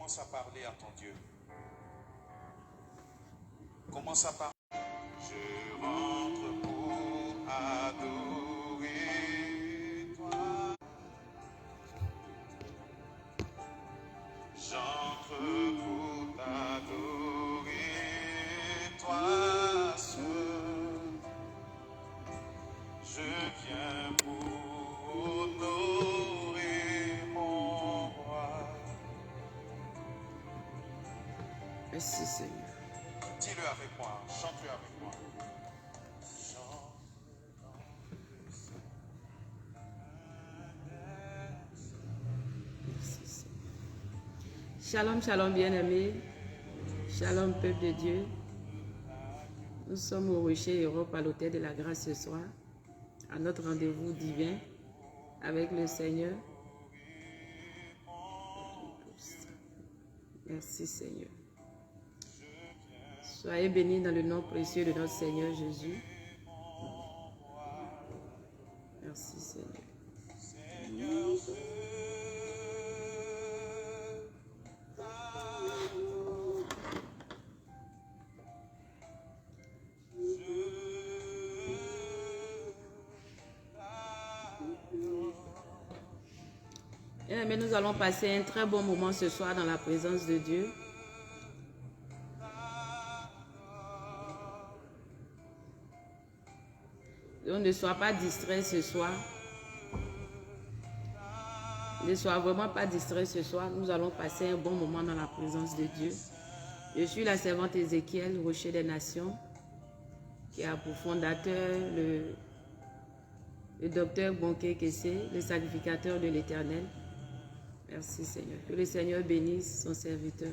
Commence à parler à ton Dieu. Commence à parler. Je rentre pour adorer toi. J'entre pour t'adorer toi seul. Je viens pour honorer mon roi. Merci Seigneur. Dis-le avec moi, chante-le avec moi. Merci Seigneur. Shalom, shalom bien-aimés. Shalom peuple de Dieu. Nous sommes au Rocher Europe à l'Hôtel de la Grâce ce soir, à notre rendez-vous divin avec le Seigneur. Merci Seigneur. Soyez bénis dans le nom précieux de notre Seigneur Jésus. Merci Seigneur. Mais nous allons passer un très bon moment ce soir dans la présence de Dieu. Donc ne sois pas distrait ce soir. Ne sois vraiment pas distrait ce soir. Nous allons passer un bon moment dans la présence de Dieu. Je suis la servante Ézéchiel, Rocher des Nations, qui a pour fondateur le docteur Bonke Kessé, le sacrificateur de l'Éternel. Merci Seigneur. Que le Seigneur bénisse son serviteur.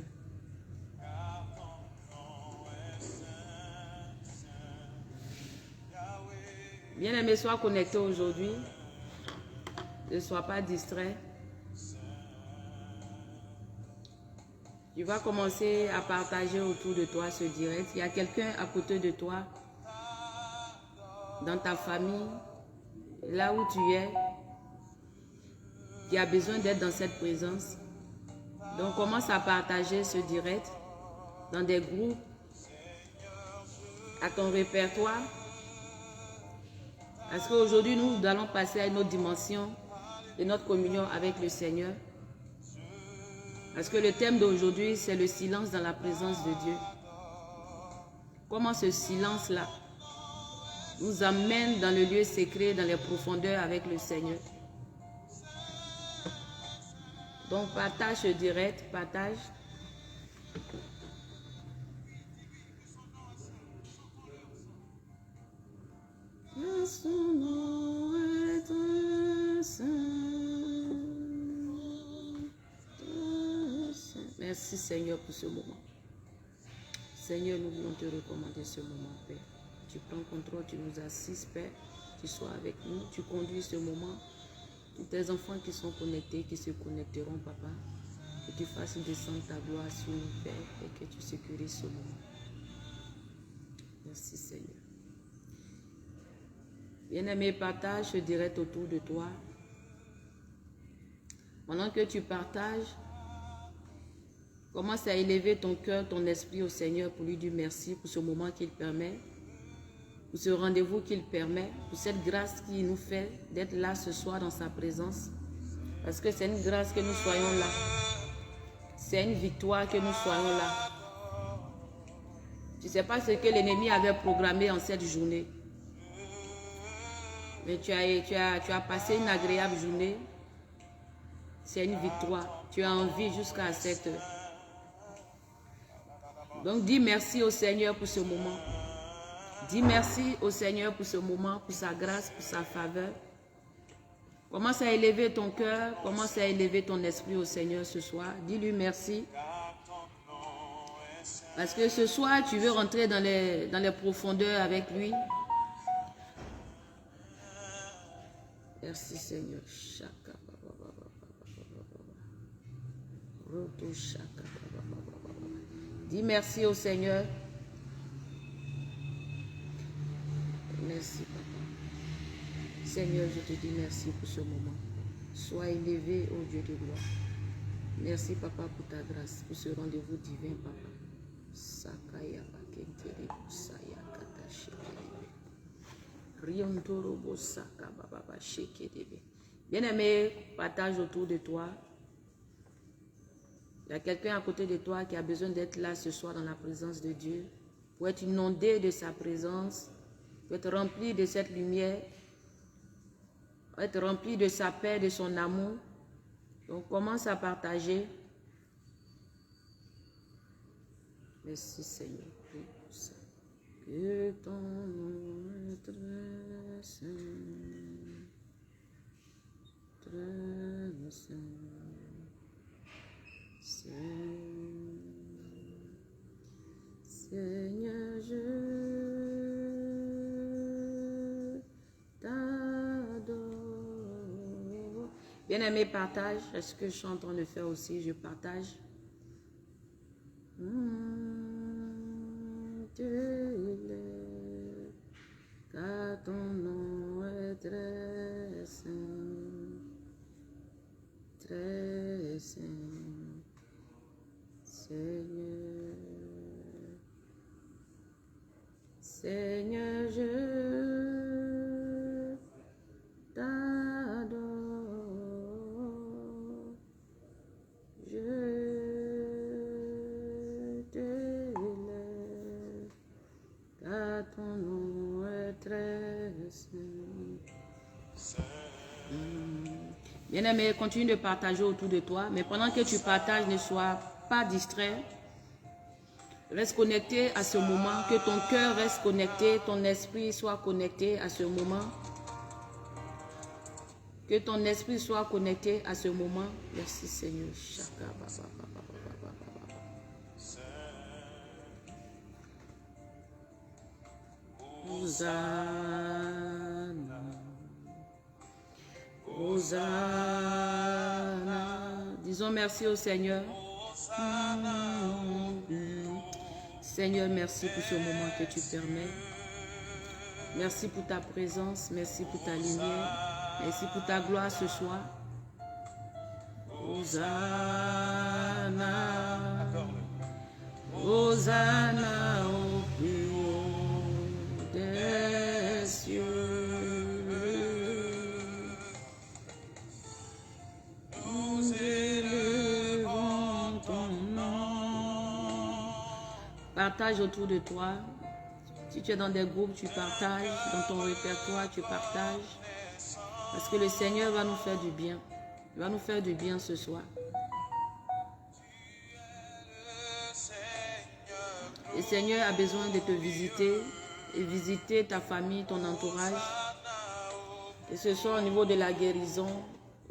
Bien-aimé, sois connecté aujourd'hui. Ne sois pas distrait. Tu vas commencer à partager autour de toi ce direct. Il y a quelqu'un à côté de toi, dans ta famille, là où tu es, qui a besoin d'être dans cette présence. Donc commence à partager ce direct dans des groupes, à ton répertoire. Parce qu'aujourd'hui, nous allons passer à une autre dimension de notre communion avec le Seigneur. Parce que le thème d'aujourd'hui, c'est le silence dans la présence de Dieu. Comment ce silence-là nous amène dans le lieu secret, dans les profondeurs avec le Seigneur. Donc partage ce direct, partage. Son nom est saint. Merci Seigneur pour ce moment. Seigneur, nous voulons te recommander ce moment, Père. Tu prends contrôle, tu nous assises, Père. Tu sois avec nous, tu conduis ce moment. Tous tes enfants qui sont connectés, qui se connecteront, Papa. Que tu fasses descendre ta gloire sur nous, Père, et que tu sécurises ce moment. Merci Seigneur. Bien-aimé, partage ce direct autour de toi. Pendant que tu partages, commence à élever ton cœur, ton esprit au Seigneur pour lui dire merci pour ce moment qu'il permet, pour ce rendez-vous qu'il permet, pour cette grâce qu'il nous fait d'être là ce soir dans sa présence. Parce que c'est une grâce que nous soyons là. C'est une victoire que nous soyons là. Tu ne sais pas ce que l'ennemi avait programmé en cette journée. Mais tu as passé une agréable journée. C'est une victoire. Tu as envie jusqu'à cette heure. Donc dis merci au Seigneur pour ce moment. Dis merci au Seigneur pour ce moment, pour sa grâce, pour sa faveur. Commence à élever ton cœur, commence à élever ton esprit au Seigneur ce soir. Dis-lui merci. Parce que ce soir, tu veux rentrer dans les profondeurs avec lui. Merci Seigneur. Dis merci au Seigneur. Merci Papa. Seigneur, je te dis merci pour ce moment. Sois élevé, ô Dieu de gloire. Merci, Papa, pour ta grâce, pour ce rendez-vous divin, Papa. Sakaya bakenteri busaya kata shekelebe. Riondorobo saka baba shekelebe. Bien-aimé, partage autour de toi. Il y a quelqu'un à côté de toi qui a besoin d'être là ce soir dans la présence de Dieu, pour être inondé de sa présence, pour être rempli de cette lumière, pour être rempli de sa paix, de son amour. Donc commence à partager. Merci Seigneur. Que ton nom est très saint, très saint, Seigneur, je t'adore. Bien-aimé, partage. Est-ce que je suis en train de faire aussi? Je partage. Car ton nom est très saint, Seigneur. Seigneur, je t'adore, je t'élève, car ton nom est très saint. Bien-aimé, continue de partager autour de toi, mais pendant que tu partages, ne sois pas distrait. Reste connecté à ce moment, que ton cœur reste connecté, ton esprit soit connecté à ce moment. Que ton esprit soit connecté à ce moment. Merci Seigneur. Hosanna, Hosanna. Disons merci au Seigneur. Seigneur, merci pour ce moment que tu permets. Merci pour ta présence, merci pour ta lumière, merci pour ta gloire ce soir. Hosanna, Hosanna au plus haut des cieux. Nous élevons ton nom. Partage autour de toi. Si tu es dans des groupes, tu partages. Dans ton répertoire, tu partages. Parce que le Seigneur va nous faire du bien. Il va nous faire du bien ce soir. Le Seigneur a besoin de te visiter et visiter ta famille, ton entourage. Que ce soit au niveau de la guérison,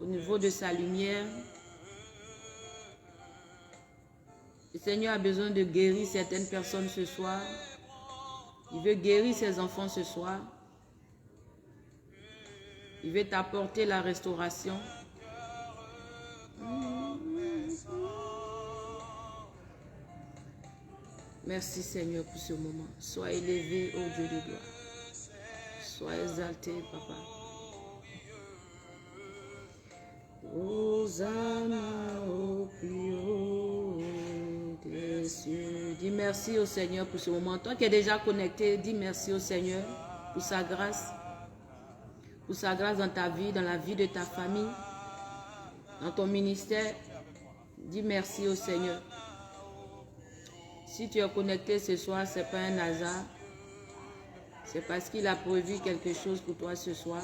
au niveau de sa lumière. Le Seigneur a besoin de guérir certaines personnes ce soir. Il veut guérir ses enfants ce soir. Il veut t'apporter la restauration. Merci Seigneur pour ce moment. Sois élevé, ô Dieu de gloire. Sois exalté, Papa. Hosanna au plus haut des cieux. Dis merci au Seigneur pour ce moment. Toi qui es déjà connecté, dis merci au Seigneur pour sa grâce. Pour sa grâce dans ta vie, dans la vie de ta famille, dans ton ministère. Dis merci au Seigneur. Si tu es connecté ce soir, ce n'est pas un hasard. C'est parce qu'il a prévu quelque chose pour toi ce soir.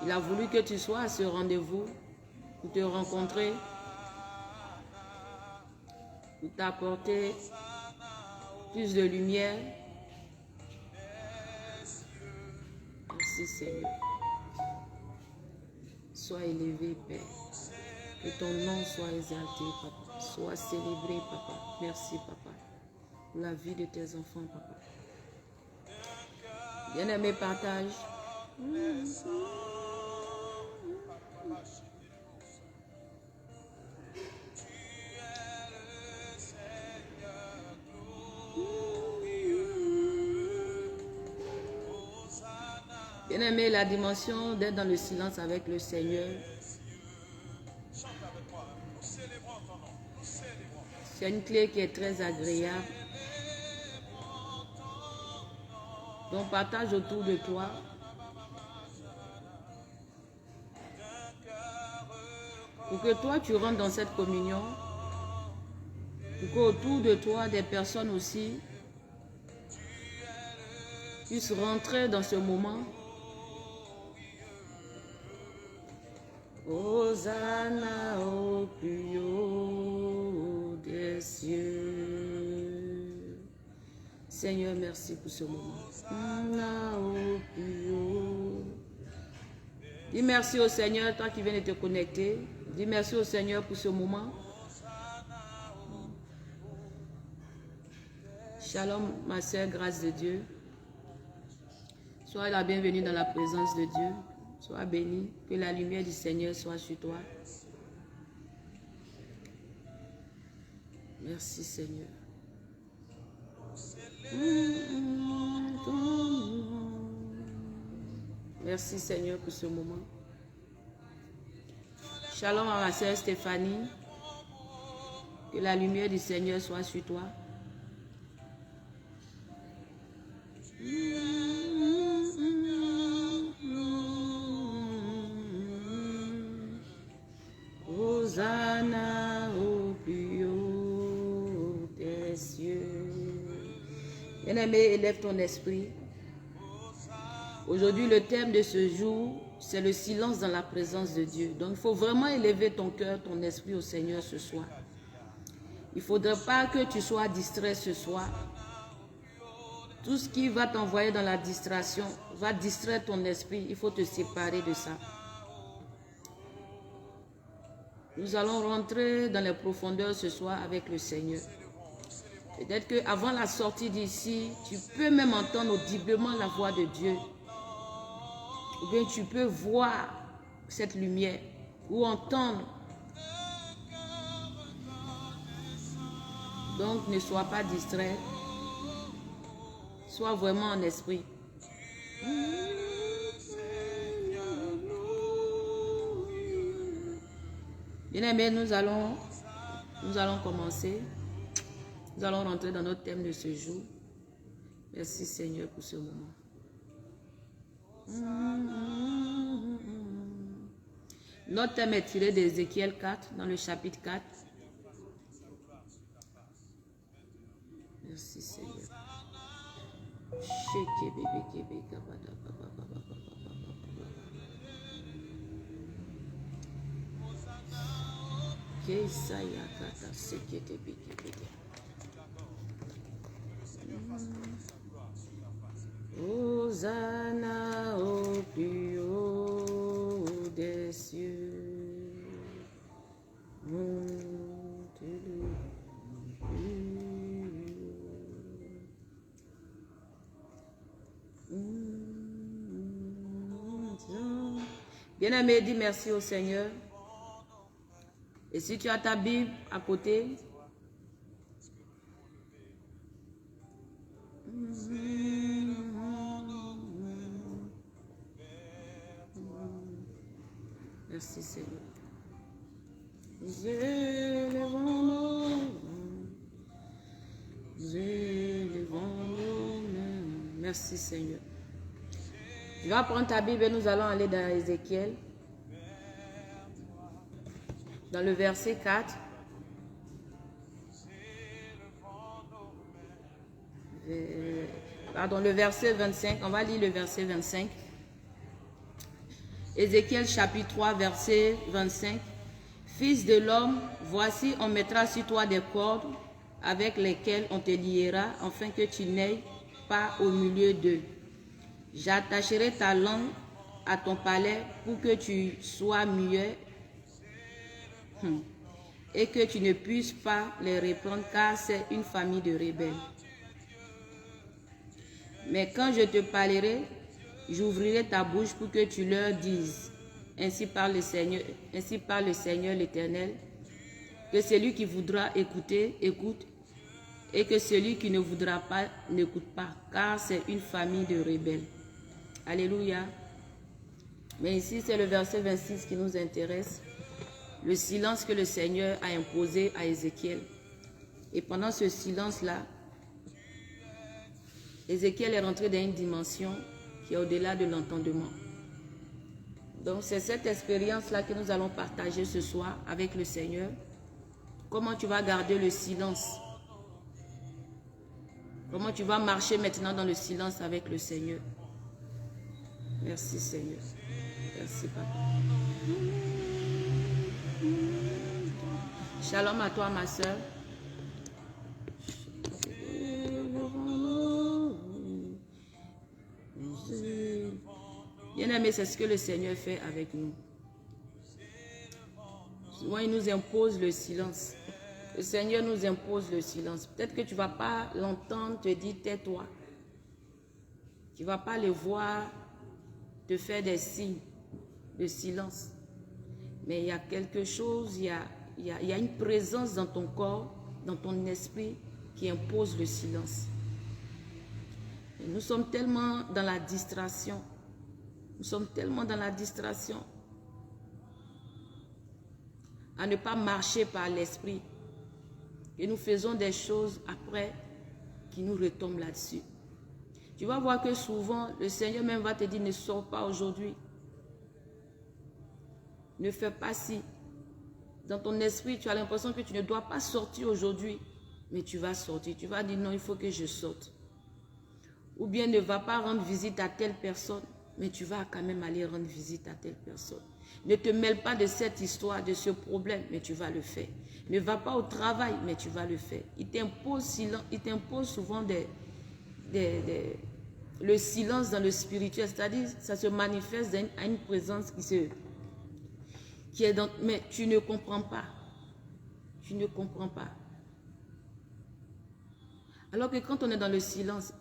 Il a voulu que tu sois à ce rendez-vous pour te rencontrer, pour t'apporter plus de lumière. Merci Seigneur. Sois élevé, Père. Que ton nom soit exalté, Papa. Sois célébré, Papa. Merci, Papa, pour la vie de tes enfants, Papa. Bien-aimé, partage. Bien-aimé, la dimension d'être dans le silence avec le Seigneur C'est une clé qui est très agréable. Donc partage autour de toi. Pour que toi tu rentres dans cette communion. Pour qu'autour de toi des personnes aussi puissent rentrer dans ce moment. Hosanna au plus haut des cieux. Seigneur, merci pour ce moment. Hosanna au plus haut. Dis merci au Seigneur, toi qui viens de te connecter. Dis merci au Seigneur pour ce moment. Shalom, ma soeur, grâce de Dieu. Sois la bienvenue dans la présence de Dieu. Sois béni, que la lumière du Seigneur soit sur toi. Merci Seigneur. Merci Seigneur pour ce moment. Shalom à ma soeur Stéphanie. Que la lumière du Seigneur soit sur toi. Hosanna au plus haut des cieux. Bien-aimé, élève ton esprit. Aujourd'hui, le thème de ce jour, c'est le silence dans la présence de Dieu. Donc, il faut vraiment élever ton cœur, ton esprit au Seigneur ce soir. Il ne faudrait pas que tu sois distrait ce soir. Tout ce qui va t'envoyer dans la distraction va distraire ton esprit. Il faut te séparer de ça. Nous allons rentrer dans les profondeurs ce soir avec le Seigneur. Peut-être qu'avant la sortie d'ici, tu peux même entendre audiblement la voix de Dieu. Ou bien tu peux voir cette lumière ou entendre. Donc ne sois pas distrait. Sois vraiment en esprit. Bien-aimés, nous allons commencer. Nous allons rentrer dans notre thème de ce jour. Merci Seigneur pour ce moment. Notre thème est tiré d'Ézéchiel 4, dans le chapitre 4. Merci Seigneur. Hosanna au plus haut des cieux. Bien-aimé, dis merci au Seigneur. Et si tu as ta Bible à côté, merci Seigneur. Merci Seigneur. Tu vas prendre ta Bible et nous allons aller dans Ézéchiel. Dans le verset 4. Pardon, le verset 25. On va lire le verset 25. Ézéchiel chapitre 3, verset 25. Fils de l'homme, voici on mettra sur toi des cordes avec lesquelles on te liera, afin que tu n'ailles pas au milieu d'eux. J'attacherai ta langue à ton palais pour que tu sois muet et que tu ne puisses pas les reprendre, car c'est une famille de rebelles. Mais quand je te parlerai, j'ouvrirai ta bouche pour que tu leur dises, ainsi parle le Seigneur l'Éternel, que celui qui voudra écouter, écoute, et que celui qui ne voudra pas, n'écoute pas, car c'est une famille de rebelles. Alléluia. Mais ici, c'est le verset 26 qui nous intéresse. Le silence que le Seigneur a imposé à Ézéchiel. Et pendant ce silence-là, Ézéchiel est rentré dans une dimension qui est au-delà de l'entendement. Donc c'est cette expérience-là que nous allons partager ce soir avec le Seigneur. Comment tu vas garder le silence? Comment tu vas marcher maintenant dans le silence avec le Seigneur? Merci Seigneur. Merci Papa. Shalom à toi ma soeur. Bien-aimé, c'est ce que le Seigneur fait avec nous. Souvent, il nous impose le silence. Le Seigneur nous impose le silence. Peut-être que tu ne vas pas l'entendre te dire tais-toi. Tu ne vas pas le voir te faire des signes de silence. Mais il y a quelque chose, il y a une présence dans ton corps, dans ton esprit qui impose le silence. Et nous sommes tellement dans la distraction. Nous sommes tellement dans la distraction à ne pas marcher par l'esprit et nous faisons des choses après qui nous retombent là-dessus. Tu vas voir que souvent le Seigneur même va te dire ne sors pas aujourd'hui. Ne fais pas ci. Dans ton esprit, tu as l'impression que tu ne dois pas sortir aujourd'hui, mais tu vas sortir. Tu vas dire non, il faut que je sorte. Ou bien ne va pas rendre visite à telle personne, mais tu vas quand même aller rendre visite à telle personne. Ne te mêle pas de cette histoire, de ce problème, mais tu vas le faire. Ne va pas au travail, mais tu vas le faire. Il t'impose souvent le silence dans le spirituel, c'est-à-dire ça se manifeste à une présence qui est dans... Mais tu ne comprends pas. Tu ne comprends pas. Alors que quand on est dans le silence,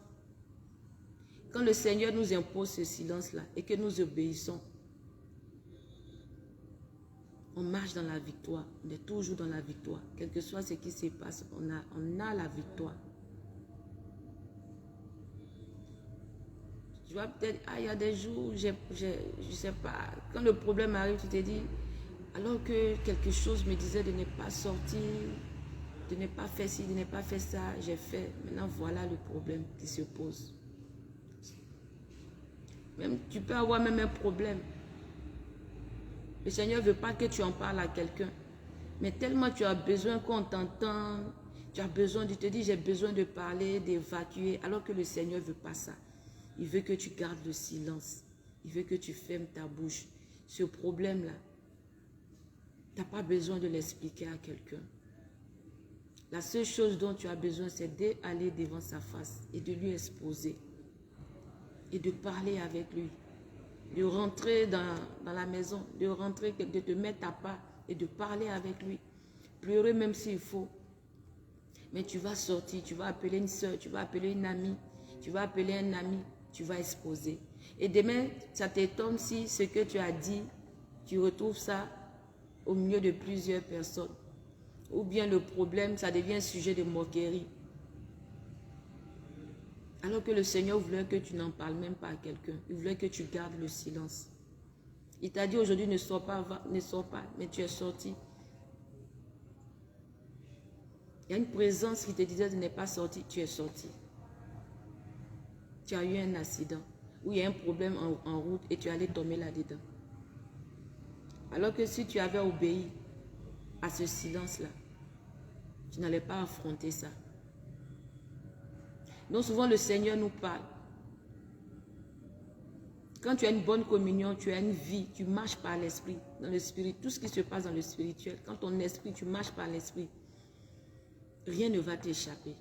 quand le Seigneur nous impose ce silence-là et que nous obéissons, on marche dans la victoire. On est toujours dans la victoire. Quel que soit ce qui se passe, on a la victoire. Tu vois peut-être, il y a des jours, je ne sais pas, quand le problème arrive, tu te dis, alors que quelque chose me disait de ne pas sortir, de ne pas faire ci, de ne pas faire ça, j'ai fait. Maintenant, voilà le problème qui se pose. Même, tu peux avoir même un problème. Le Seigneur ne veut pas que tu en parles à quelqu'un. Mais tellement tu as besoin qu'on t'entende, tu as besoin, tu te dis j'ai besoin de parler, d'évacuer, alors que le Seigneur ne veut pas ça. Il veut que tu gardes le silence. Il veut que tu fermes ta bouche. Ce problème-là, tu n'as pas besoin de l'expliquer à quelqu'un. La seule chose dont tu as besoin, c'est d'aller devant sa face et de lui exposer. Et de parler avec lui. De rentrer dans la maison, de rentrer, de te mettre à part et de parler avec lui. Pleurer même s'il faut. Mais tu vas sortir, tu vas appeler une soeur, tu vas appeler une amie, tu vas appeler un ami, tu vas exposer. Et demain, ça t'étonne si ce que tu as dit, tu retrouves ça au milieu de plusieurs personnes. Ou bien le problème, ça devient un sujet de moquerie. Alors que le Seigneur voulait que tu n'en parles même pas à quelqu'un. Il voulait que tu gardes le silence. Il t'a dit aujourd'hui ne sors pas, mais tu es sorti. Il y a une présence qui te disait de ne pas sortir, tu es sorti. Tu as eu un accident, ou il y a un problème en route et tu allais tomber là-dedans. Alors que si tu avais obéi à ce silence-là, tu n'allais pas affronter ça. Donc souvent le Seigneur nous parle. Quand tu as une bonne communion, tu as une vie, tu marches par l'esprit, dans le spirit, tout ce qui se passe dans le spirituel, quand ton esprit, tu marches par l'esprit, rien ne va t'échapper.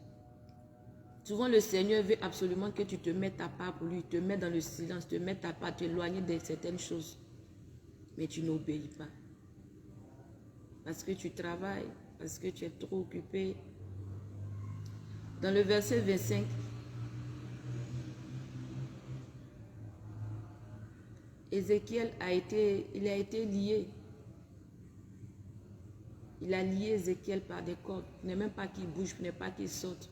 Souvent le Seigneur veut absolument que tu te mettes à part pour lui, te mettre dans le silence, te mettre à part, t'éloigner de certaines choses. Mais tu n'obéis pas. Parce que tu travailles, parce que tu es trop occupé. Dans le verset 25, Ézéchiel a été lié. Il a lié Ézéchiel par des cordes. Il n'est même pas qu'il bouge, il n'est pas qu'il saute.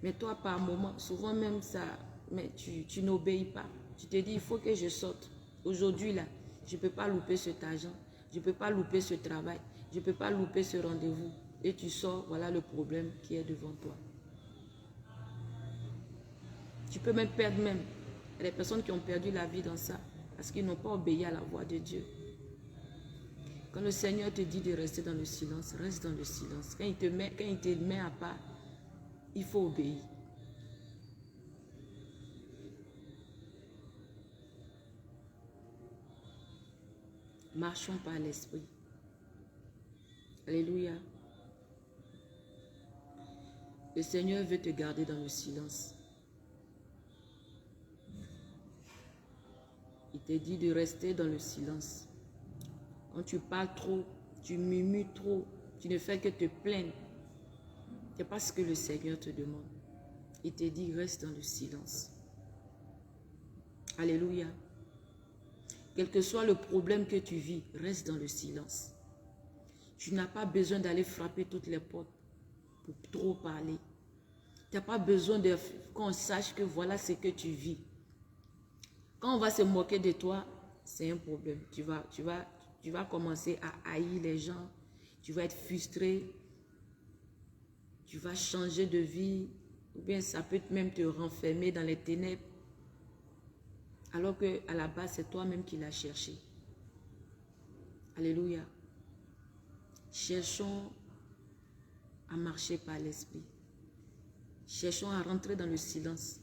Mais toi, par moment, souvent même ça, mais tu n'obéis pas. Tu te dis, il faut que je sorte. Aujourd'hui, là, je ne peux pas louper cet argent. Je ne peux pas louper ce travail. Je ne peux pas louper ce rendez-vous. et tu sors, voilà le problème qui est devant toi. Tu peux même perdre même. Il y a des personnes qui ont perdu la vie dans ça parce qu'ils n'ont pas obéi à la voix de Dieu. Quand le Seigneur te dit de rester dans le silence, reste dans le silence. Quand il te met à part, il faut obéir. Marchons par l'esprit. Alléluia. Le Seigneur veut te garder dans le silence. Il te dit de rester dans le silence. Quand tu parles trop, tu murmures trop, tu ne fais que te plaindre. Ce n'est pas ce que le Seigneur te demande. Il te dit reste dans le silence. Alléluia. Quel que soit le problème que tu vis, reste dans le silence. Tu n'as pas besoin d'aller frapper toutes les portes pour trop parler. Tu n'as pas besoin qu'on sache que voilà ce que tu vis. Quand on va se moquer de toi, c'est un problème. Tu vas commencer à haïr les gens. Tu vas être frustré. Tu vas changer de vie. Ou bien ça peut même te renfermer dans les ténèbres. Alors qu'à la base, c'est toi-même qui l'as cherché. Alléluia. Cherchons à marcher par l'esprit. Cherchons à rentrer dans le silence.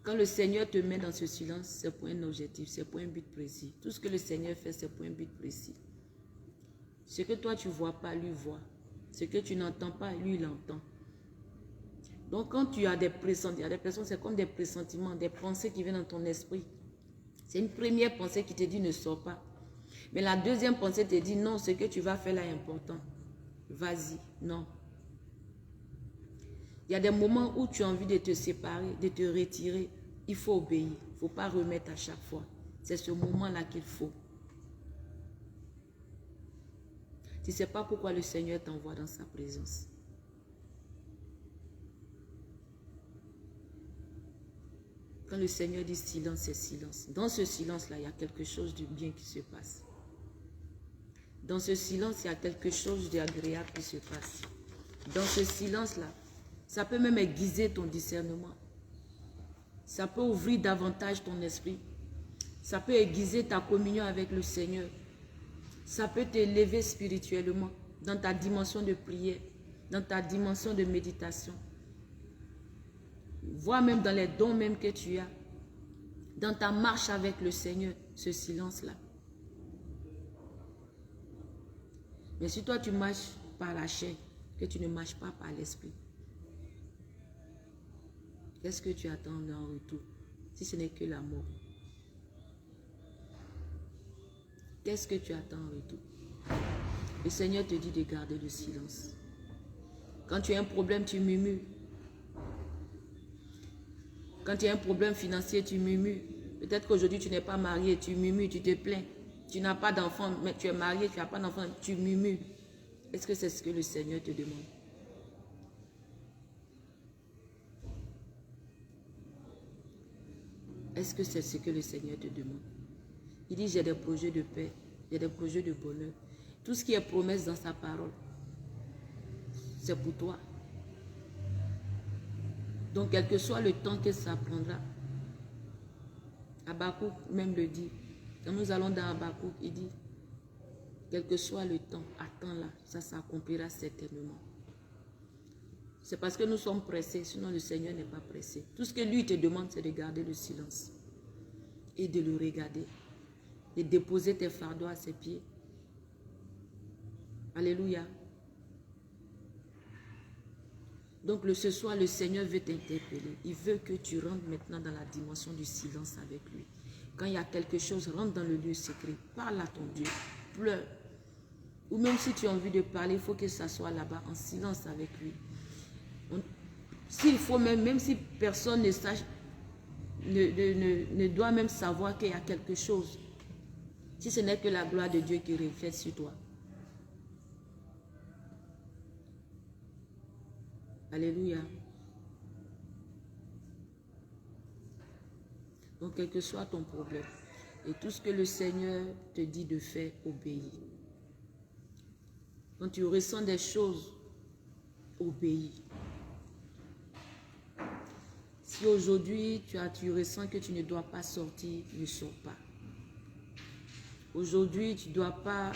Quand le Seigneur te met dans ce silence, c'est pour un objectif, c'est pour un but précis. Tout ce que le Seigneur fait, c'est pour un but précis. Ce que toi, tu ne vois pas, lui voit. Ce que tu n'entends pas, lui, il entend. Donc, quand tu as des pressentiments, il y a des personnes, c'est comme des pressentiments, des pensées qui viennent dans ton esprit. C'est une première pensée qui te dit ne sors pas. Mais la deuxième pensée te dit non, ce que tu vas faire là est important. Vas-y, non. Il y a des moments où tu as envie de te séparer, de te retirer. Il faut obéir. Il ne faut pas remettre à chaque fois. C'est ce moment-là qu'il faut. Tu ne sais pas pourquoi le Seigneur t'envoie dans sa présence. Quand le Seigneur dit silence, c'est silence. Dans ce silence-là, il y a quelque chose de bien qui se passe. Dans ce silence, il y a quelque chose d'agréable qui se passe. Dans ce silence-là, ça peut même aiguiser ton discernement. Ça peut ouvrir davantage ton esprit. Ça peut aiguiser ta communion avec le Seigneur. Ça peut t'élever spirituellement dans ta dimension de prière, dans ta dimension de méditation. Voire même dans les dons même que tu as. Dans ta marche avec le Seigneur, ce silence-là. Mais si toi tu marches par la chair, que tu ne marches pas par l'esprit, qu'est-ce que tu attends en retour si ce n'est que la mort? Qu'est-ce que tu attends en retour? Le Seigneur te dit de garder le silence. Quand tu as un problème, tu murmures. Quand tu as un problème financier, tu murmures. Peut-être qu'aujourd'hui tu n'es pas marié, tu murmures, tu te plains. Tu n'as pas d'enfant, mais tu es marié, tu n'as pas d'enfant, tu murmures. Est-ce que c'est ce que le Seigneur te demande? Est-ce que c'est ce que le Seigneur te demande? Il dit, j'ai des projets de paix, j'ai des projets de bonheur. Tout ce qui est promesse dans sa parole, c'est pour toi. Donc, quel que soit le temps que ça prendra, Habakkuk même le dit. Quand nous allons dans Habakkuk, il dit, quel que soit le temps, attends-là, ça s'accomplira certainement. C'est parce que nous sommes pressés, sinon le Seigneur n'est pas pressé. Tout ce que lui te demande, c'est de garder le silence et de le regarder, de déposer tes fardeaux à ses pieds. Alléluia. Donc ce soir, le Seigneur veut t'interpeller. Il veut que tu rentres maintenant dans la dimension du silence avec lui. Quand il y a quelque chose, rentre dans le lieu secret. Parle à ton Dieu. Pleure. Ou même si tu as envie de parler, il faut que ça soit là-bas, en silence avec lui. S'il faut même si personne ne sache, ne doit même savoir qu'il y a quelque chose. Si ce n'est que la gloire de Dieu qui reflète sur toi. Alléluia. Donc, quel que soit ton problème, et tout ce que le Seigneur te dit de faire, obéis. Quand tu ressens des choses, obéis. Si aujourd'hui tu ressens que tu ne dois pas sortir, ne sors pas. Aujourd'hui, tu ne dois pas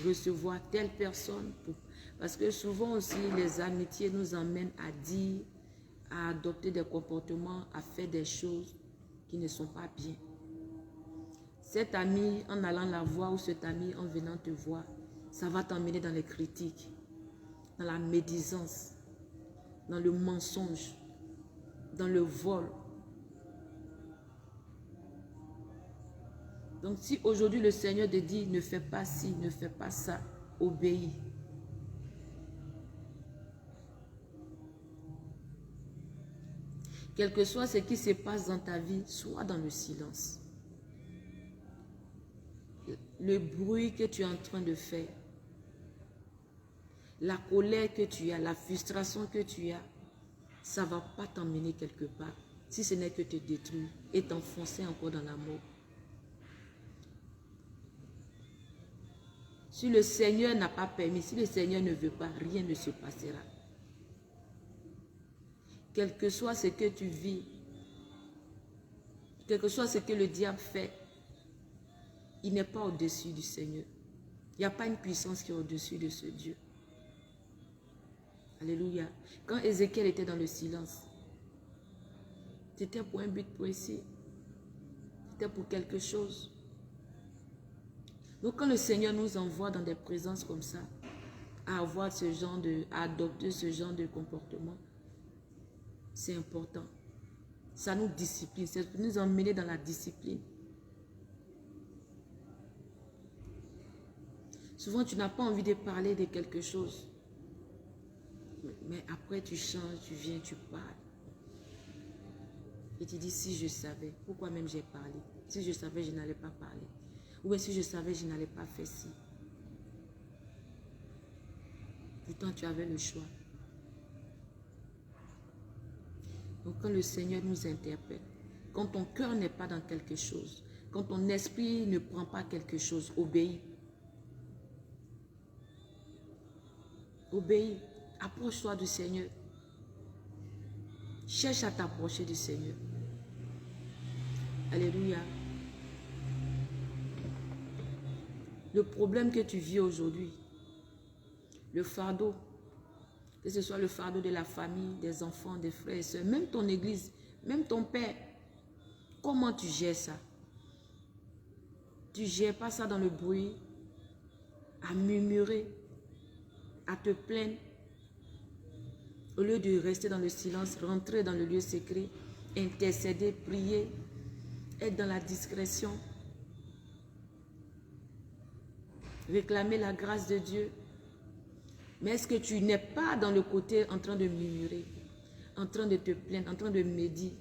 recevoir telle personne. Parce que souvent aussi, les amitiés nous emmènent à dire, à adopter des comportements, à faire des choses qui ne sont pas bien. Cet ami, en allant la voir, ou cet ami, en venant te voir, ça va t'emmener dans les critiques, dans la médisance, dans le mensonge, dans le vol. Donc si aujourd'hui le Seigneur te dit, ne fais pas ci, ne fais pas ça, obéis. Quel que soit ce qui se passe dans ta vie, sois dans le silence. Le bruit que tu es en train de faire, la colère que tu as, la frustration que tu as, ça ne va pas t'emmener quelque part, si ce n'est que te détruire et t'enfoncer encore dans la mort. Si le Seigneur n'a pas permis, si le Seigneur ne veut pas, rien ne se passera. Quel que soit ce que tu vis, quel que soit ce que le diable fait, il n'est pas au-dessus du Seigneur. Il n'y a pas une puissance qui est au-dessus de ce Dieu. Alléluia. Quand Ézéchiel était dans le silence, c'était pour un but précis. C'était pour quelque chose. Donc quand le Seigneur nous envoie dans des présences comme ça, à avoir ce genre à adopter ce genre de comportement, c'est important. Ça nous discipline, c'est pour nous emmener dans la discipline. Souvent, tu n'as pas envie de parler de quelque chose. Mais après, tu changes, tu viens, tu parles. Et tu dis, si je savais, pourquoi même j'ai parlé? Si je savais, je n'allais pas parler. Ou bien si je savais, je n'allais pas faire ci. Pourtant, tu avais le choix. Donc, quand le Seigneur nous interpelle, quand ton cœur n'est pas dans quelque chose, quand ton esprit ne prend pas quelque chose, obéis. Obéis. Approche-toi du Seigneur. Cherche à t'approcher du Seigneur. Alléluia. Le problème que tu vis aujourd'hui, le fardeau, que ce soit le fardeau de la famille, des enfants, des frères et sœurs, même ton église, même ton père, comment tu gères ça? Tu ne gères pas ça dans le bruit, à murmurer, à te plaindre. Au lieu de rester dans le silence, rentrer dans le lieu secret, intercéder, prier, être dans la discrétion, réclamer la grâce de Dieu. Mais est-ce que tu n'es pas dans le côté en train de murmurer, en train de te plaindre, en train de médire,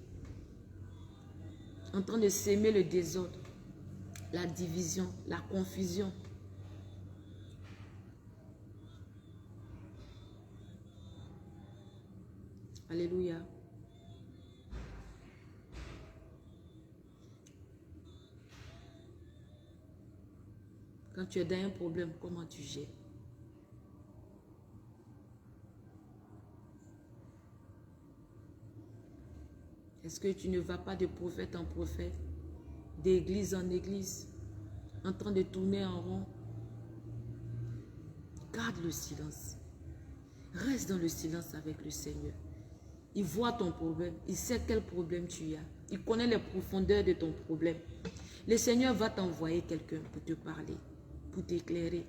en train de s'aimer le désordre, la division, la confusion? Alléluia. Quand tu es dans un problème, comment tu gères? Est-ce que tu ne vas pas de prophète en prophète, d'église en église, en train de tourner en rond? Garde le silence. Reste dans le silence avec le Seigneur. Il voit ton problème, il sait quel problème tu as. Il connaît les profondeurs de ton problème. Le Seigneur va t'envoyer quelqu'un pour te parler, pour t'éclairer.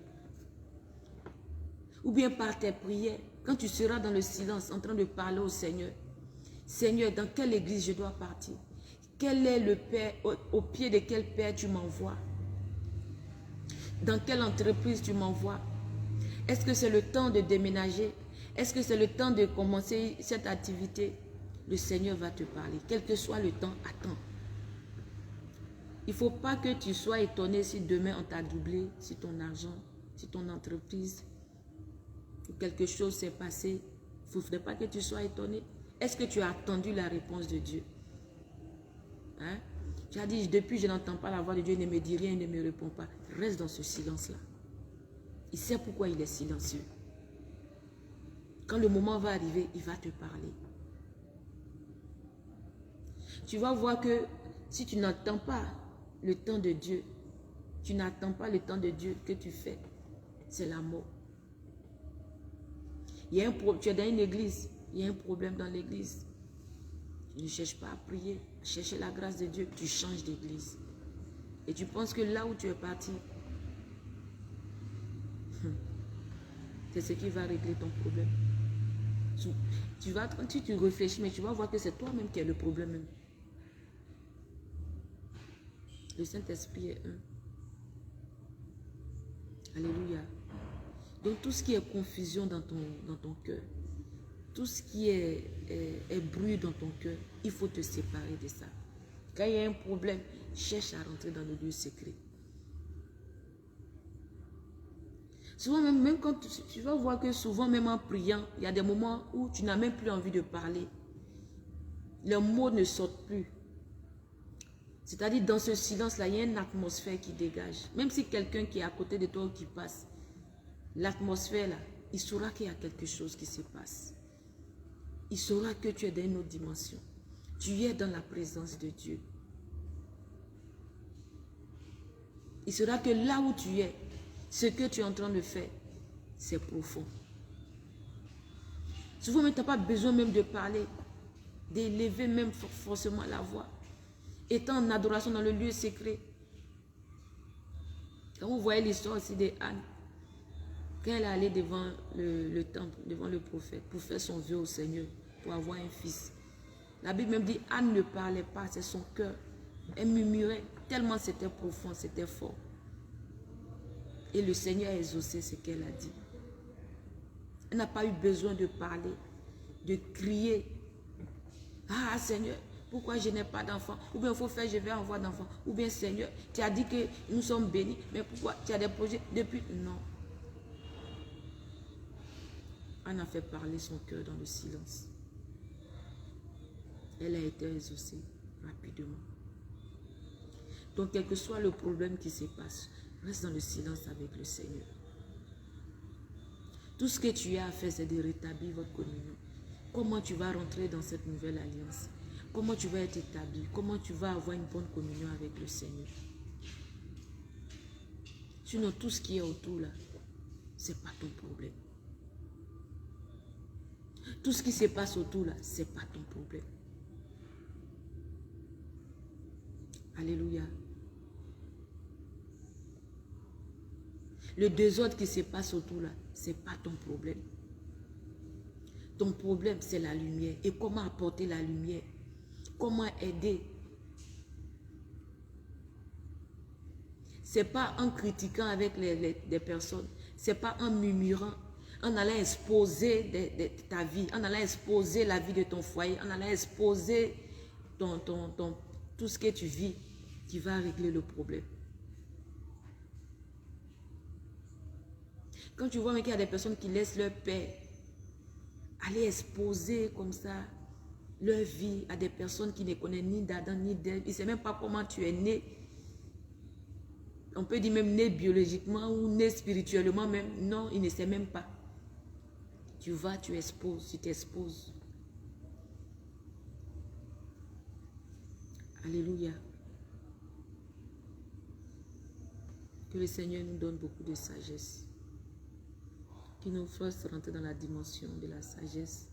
Ou bien par tes prières, quand tu seras dans le silence en train de parler au Seigneur. Seigneur, dans quelle église je dois partir? Quel est le père, au pied de quel père tu m'envoies? Dans quelle entreprise tu m'envoies? Est-ce que c'est le temps de déménager? Est-ce que c'est le temps de commencer cette activité? Le Seigneur va te parler. Quel que soit le temps, attends. Il ne faut pas que tu sois étonné si demain on t'a doublé, si ton argent, si ton entreprise, ou quelque chose s'est passé. Il ne faudrait pas que tu sois étonné. Est-ce que tu as attendu la réponse de Dieu? Hein? Tu as dit, depuis je n'entends pas la voix de Dieu, il ne me dit rien, il ne me répond pas. Reste dans ce silence-là. Il sait pourquoi il est silencieux. Quand le moment va arriver, il va te parler. Tu vas voir que si tu n'attends pas le temps de Dieu, tu n'attends pas le temps de Dieu que tu fais, c'est la mort. Il y a un problème, tu es dans une église, il y a un problème dans l'église. Tu ne cherches pas à prier, à chercher la grâce de Dieu, tu changes d'église. Et tu penses que là où tu es parti, c'est ce qui va régler ton problème. Si tu réfléchis, mais tu vas voir que c'est toi-même qui as le problème. Même. Le Saint-Esprit est un. Alléluia. Donc tout ce qui est confusion dans ton cœur, tout ce qui est bruit dans ton cœur, il faut te séparer de ça. Quand il y a un problème, cherche à rentrer dans le lieu secret. Souvent, même quand tu vas voir que souvent, même en priant, il y a des moments où tu n'as même plus envie de parler. Les mots ne sortent plus. C'est-à-dire, dans ce silence-là, il y a une atmosphère qui dégage. Même si quelqu'un qui est à côté de toi ou qui passe, l'atmosphère là, il saura qu'il y a quelque chose qui se passe. Il saura que tu es dans une autre dimension. Tu es dans la présence de Dieu. Il saura que là où tu es, ce que tu es en train de faire, c'est profond. Souvent, tu n'as pas besoin même de parler, d'élever même forcément la voix. Étant en adoration dans le lieu secret. Quand vous voyez l'histoire aussi d'Anne, quand elle est allée devant le temple, devant le prophète, pour faire son vœu au Seigneur, pour avoir un fils. La Bible même dit, Anne ne parlait pas, c'est son cœur. Elle murmurait, tellement c'était profond, c'était fort. Et le Seigneur a exaucé ce qu'elle a dit. Elle n'a pas eu besoin de parler, de crier. Ah Seigneur, pourquoi je n'ai pas d'enfant? Ou bien il faut faire, je vais avoir d'enfant. Ou bien Seigneur, tu as dit que nous sommes bénis, mais pourquoi tu as des projets depuis? Non. Anne a fait parler son cœur dans le silence. Elle a été exaucée rapidement. Donc, quel que soit le problème qui se passe, reste dans le silence avec le Seigneur. Tout ce que tu as à faire, c'est de rétablir votre communion. Comment tu vas rentrer dans cette nouvelle alliance? Comment tu vas être établi? Comment tu vas avoir une bonne communion avec le Seigneur? Sinon, tout ce qui est autour là, ce n'est pas ton problème. Tout ce qui se passe autour là, ce n'est pas ton problème. Alléluia. Le désordre qui se passe autour là, ce n'est pas ton problème. Ton problème, c'est la lumière. Et comment apporter la lumière? Comment aider? Ce n'est pas en critiquant avec des personnes. Ce n'est pas en murmurant, en allant exposer ta vie, en allant exposer la vie de ton foyer, en allant exposer tout ce que tu vis qui va régler le problème. Quand tu vois qu'il y a des personnes qui laissent leur père aller exposer comme ça leur vie à des personnes qui ne connaissent ni d'Adam ni d'Ève, ils ne savent même pas comment tu es né. On peut dire même né biologiquement ou né spirituellement même. Non, ils ne savent même pas. Tu vas, tu exposes, tu t'exposes. Alléluia. Que le Seigneur nous donne beaucoup de sagesse. Qu'il nous fasse rentrer dans la dimension de la sagesse.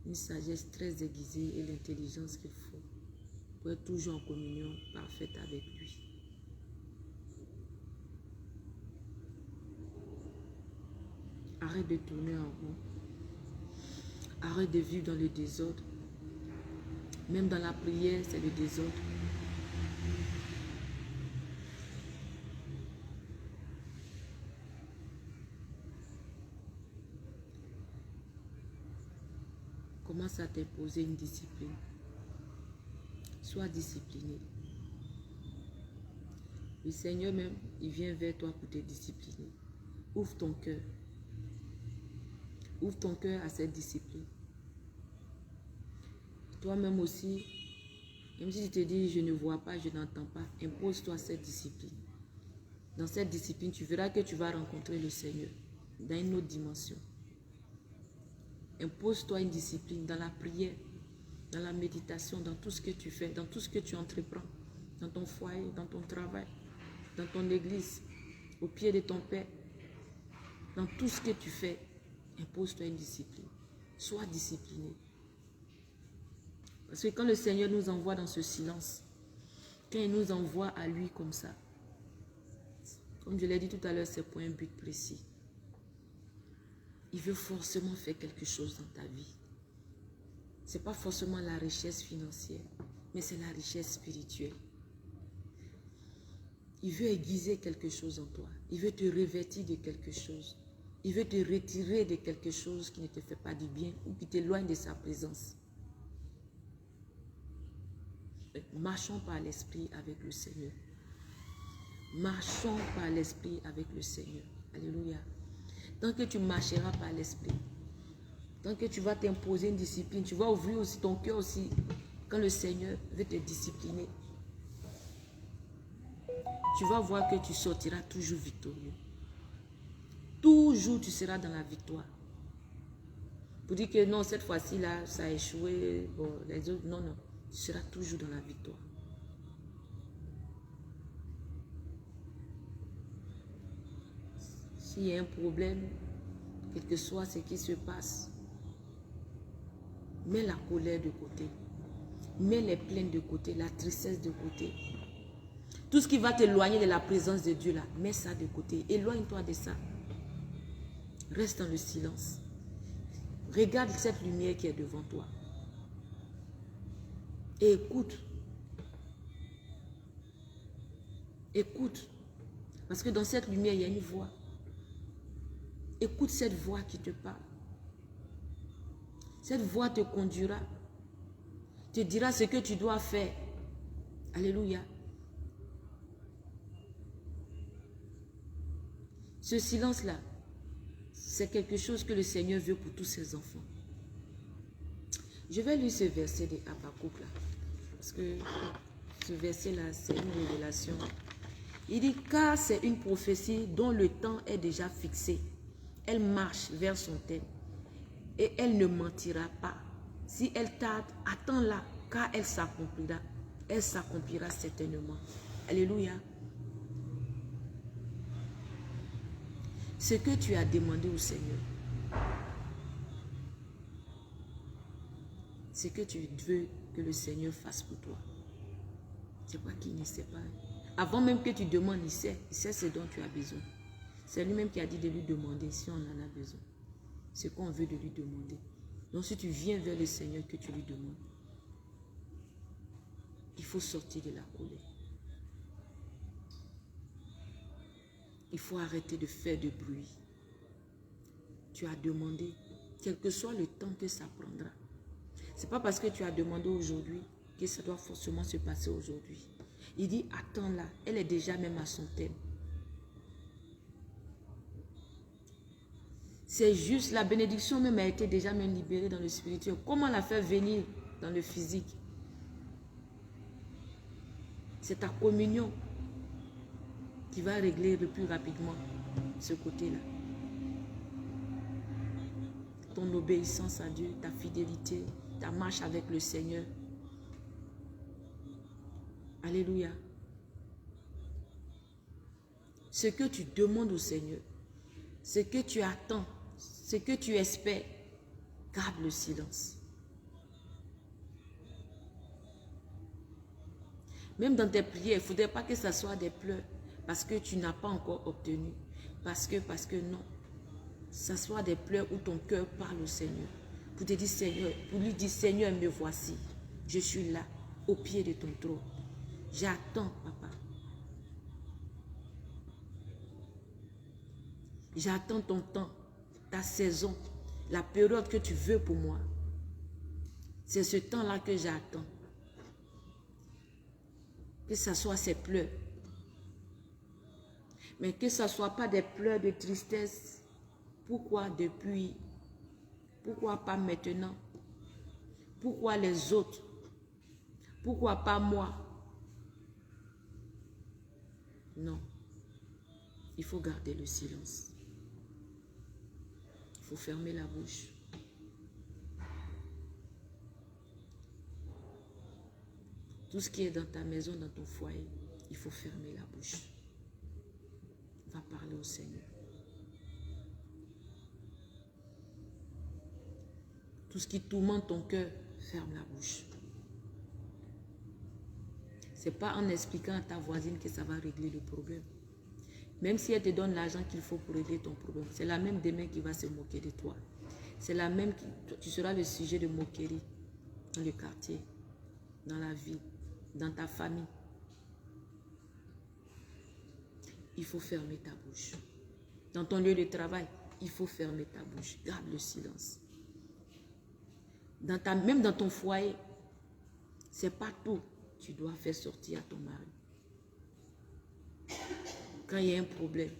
Une sagesse très aiguisée et l'intelligence qu'il faut pour être toujours en communion parfaite avec lui. Arrête de tourner en rond. Arrête de vivre dans le désordre. Même dans la prière, c'est le désordre. Commence à t'imposer une discipline. Sois discipliné. Le Seigneur même, il vient vers toi pour te discipliner. Ouvre ton cœur. Ouvre ton cœur à cette discipline. Toi-même aussi, même si tu te dis, je ne vois pas, je n'entends pas, impose-toi cette discipline. Dans cette discipline, tu verras que tu vas rencontrer le Seigneur dans une autre dimension. Impose-toi une discipline dans la prière, dans la méditation, dans tout ce que tu fais, dans tout ce que tu entreprends, dans ton foyer, dans ton travail, dans ton église, au pied de ton Père. Dans tout ce que tu fais, impose-toi une discipline. Sois discipliné. Parce que quand le Seigneur nous envoie dans ce silence, quand il nous envoie à lui comme ça, comme je l'ai dit tout à l'heure, c'est pour un but précis. Il veut forcément faire quelque chose dans ta vie. Ce n'est pas forcément la richesse financière, mais c'est la richesse spirituelle. Il veut aiguiser quelque chose en toi. Il veut te revêtir de quelque chose. Il veut te retirer de quelque chose qui ne te fait pas du bien ou qui t'éloigne de sa présence. Marchons par l'esprit avec le Seigneur. Marchons par l'esprit avec le Seigneur. Alléluia. Tant que tu marcheras par l'esprit, tant que tu vas t'imposer une discipline, tu vas ouvrir aussi ton cœur aussi quand le Seigneur veut te discipliner. Tu vas voir que tu sortiras toujours victorieux. Toujours tu seras dans la victoire. Pour dire que non, cette fois-ci là, ça a échoué, bon, les autres, non, non, tu seras toujours dans la victoire. S'il y a un problème, quel que soit ce qui se passe, mets la colère de côté. Mets les plaintes de côté, la tristesse de côté. Tout ce qui va t'éloigner de la présence de Dieu là, mets ça de côté. Éloigne-toi de ça. Reste dans le silence. Regarde cette lumière qui est devant toi. Et écoute. Écoute. Parce que dans cette lumière, il y a une voix. Écoute cette voix qui te parle. Cette voix te conduira. Te dira ce que tu dois faire. Alléluia. Ce silence-là, c'est quelque chose que le Seigneur veut pour tous ses enfants. Je vais lire ce verset de Habakkuk là. Parce que ce verset-là, c'est une révélation. Il dit, car c'est une prophétie dont le temps est déjà fixé. Elle marche vers son terme. Et elle ne mentira pas. Si elle tarde, attends-la, car elle s'accomplira. Elle s'accomplira certainement. Alléluia. Ce que tu as demandé au Seigneur, ce que tu veux que le Seigneur fasse pour toi, c'est pas qu'il ne sait pas. Avant même que tu demandes, il sait ce dont tu as besoin. C'est lui-même qui a dit de lui demander si on en a besoin. Ce qu'on veut de lui demander. Donc si tu viens vers le Seigneur que tu lui demandes, il faut sortir de la colère. Il faut arrêter de faire de bruit. Tu as demandé, quel que soit le temps que ça prendra. Ce n'est pas parce que tu as demandé aujourd'hui que ça doit forcément se passer aujourd'hui. Il dit, attends-la, elle est déjà même à son terme. C'est juste, la bénédiction même a été déjà même libérée dans le spirituel. Comment la faire venir dans le physique? C'est ta communion qui va régler le plus rapidement ce côté-là. Ton obéissance à Dieu, ta fidélité, ta marche avec le Seigneur. Alléluia. Ce que tu demandes au Seigneur, ce que tu attends, ce que tu espères, garde le silence. Même dans tes prières, il ne faudrait pas que ce soit des pleurs parce que tu n'as pas encore obtenu. Parce que non. Ça soit des pleurs où ton cœur parle au Seigneur. Pour te dire, Seigneur, pour lui dire, Seigneur, me voici. Je suis là, au pied de ton trône. J'attends, papa. J'attends ton temps, ta saison, la période que tu veux pour moi. C'est ce temps-là que j'attends. Que ce soit ces pleurs. Mais que ce ne soit pas des pleurs de tristesse. Pourquoi depuis? Pourquoi pas maintenant? Pourquoi les autres? Pourquoi pas moi? Non. Il faut garder le silence. Il faut fermer la bouche. Tout ce qui est dans ta maison, dans ton foyer, il faut fermer la bouche. Va parler au Seigneur. Tout ce qui tourmente ton cœur, ferme la bouche. Ce n'est pas en expliquant à ta voisine que ça va régler le problème. Même si elle te donne l'argent qu'il faut pour régler ton problème, c'est la même demain qui va se moquer de toi. C'est la même qui, tu seras le sujet de moquerie dans le quartier, dans la vie, dans ta famille. Il faut fermer ta bouche. Dans ton lieu de travail, il faut fermer ta bouche. Garde le silence. Même dans ton foyer, c'est pas tout. Tu dois faire sortir à ton mari. Quand il y a un problème,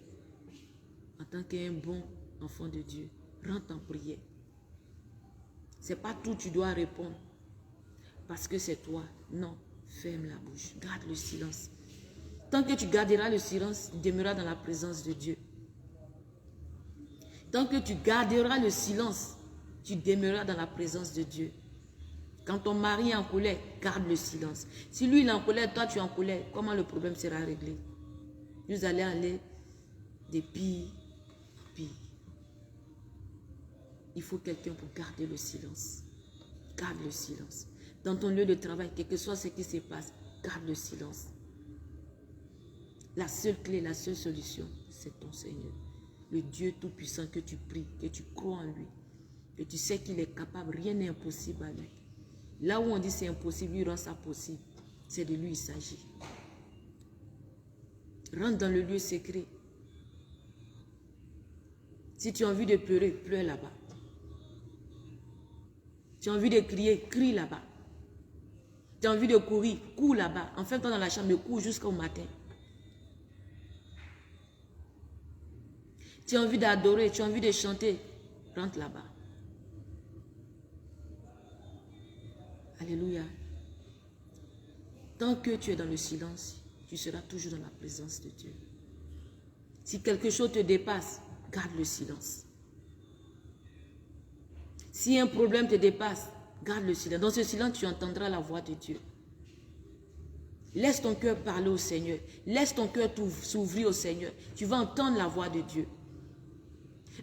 en tant qu'un bon enfant de Dieu, rentre en prière. C'est pas tout tu dois répondre. Parce que c'est toi. Non, ferme la bouche. Garde le silence. Tant que tu garderas le silence, tu demeureras dans la présence de Dieu. Tant que tu garderas le silence, tu demeureras dans la présence de Dieu. Quand ton mari est en colère, garde le silence. Si lui il est en colère, toi tu es en colère, comment le problème sera réglé? Vous allez aller de pire en pire. Il faut quelqu'un pour garder le silence. Garde le silence. Dans ton lieu de travail, quel que soit ce qui se passe, garde le silence. La seule clé, la seule solution, c'est ton Seigneur. Le Dieu Tout-Puissant que tu pries, que tu crois en lui, que tu sais qu'il est capable, rien n'est impossible à lui. Là où on dit c'est impossible, lui rend ça possible. C'est de lui il s'agit. Rentre dans le lieu secret. Si tu as envie de pleurer, pleure là-bas. Tu as envie de crier, crie là-bas. Tu as envie de courir, cours là-bas. Enferme-toi dans la chambre, cours jusqu'au matin. Tu as envie d'adorer, tu as envie de chanter, rentre là-bas. Alléluia. Tant que tu es dans le silence, tu seras toujours dans la présence de Dieu. Si quelque chose te dépasse, garde le silence. Si un problème te dépasse, garde le silence. Dans ce silence, tu entendras la voix de Dieu. Laisse ton cœur parler au Seigneur. Laisse ton cœur s'ouvrir au Seigneur. Tu vas entendre la voix de Dieu.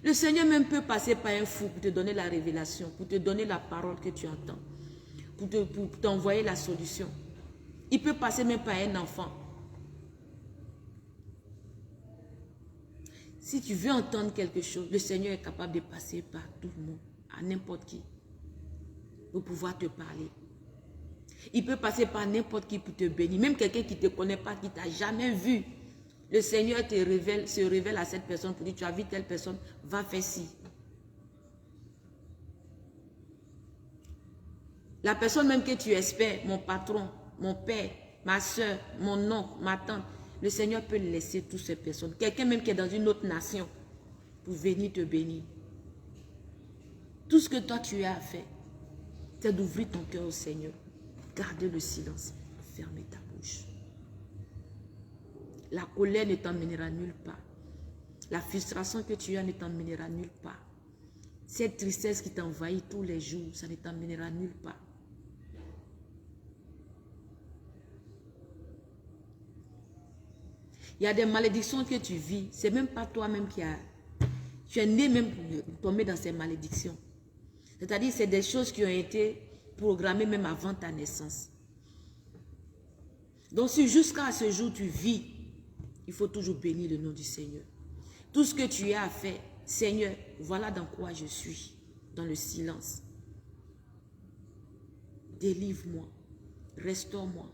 Le Seigneur même peut passer par un fou pour te donner la révélation, pour te donner la parole que tu entends, pour t'envoyer la solution. Il peut passer même par un enfant. Si tu veux entendre quelque chose, le Seigneur est capable de passer par tout le monde, à n'importe qui, pour pouvoir te parler. Il peut passer par n'importe qui pour te bénir, même quelqu'un qui ne te connaît pas, qui ne t'a jamais vu. Le Seigneur se révèle à cette personne pour dire, tu as vu telle personne, va faire ci. La personne même que tu espères, mon patron, mon père, ma soeur, mon oncle, ma tante, le Seigneur peut laisser toutes ces personnes. Quelqu'un même qui est dans une autre nation pour venir te bénir. Tout ce que toi tu as à faire, c'est d'ouvrir ton cœur au Seigneur. Garder le silence. Fermer ta bouche. La colère ne t'emmènera nulle part. La frustration que tu as ne t'emmènera nulle part. Cette tristesse qui t'envahit tous les jours, ça ne t'emmènera nulle part. Il y a des malédictions que tu vis. Ce n'est même pas toi-même qui as... Tu es né même pour tomber dans ces malédictions. C'est-à-dire c'est des choses qui ont été programmées même avant ta naissance. Donc si jusqu'à ce jour tu vis, il faut toujours bénir le nom du Seigneur. Tout ce que tu as à faire, Seigneur, voilà dans quoi je suis, dans le silence. Délivre-moi, restaure-moi,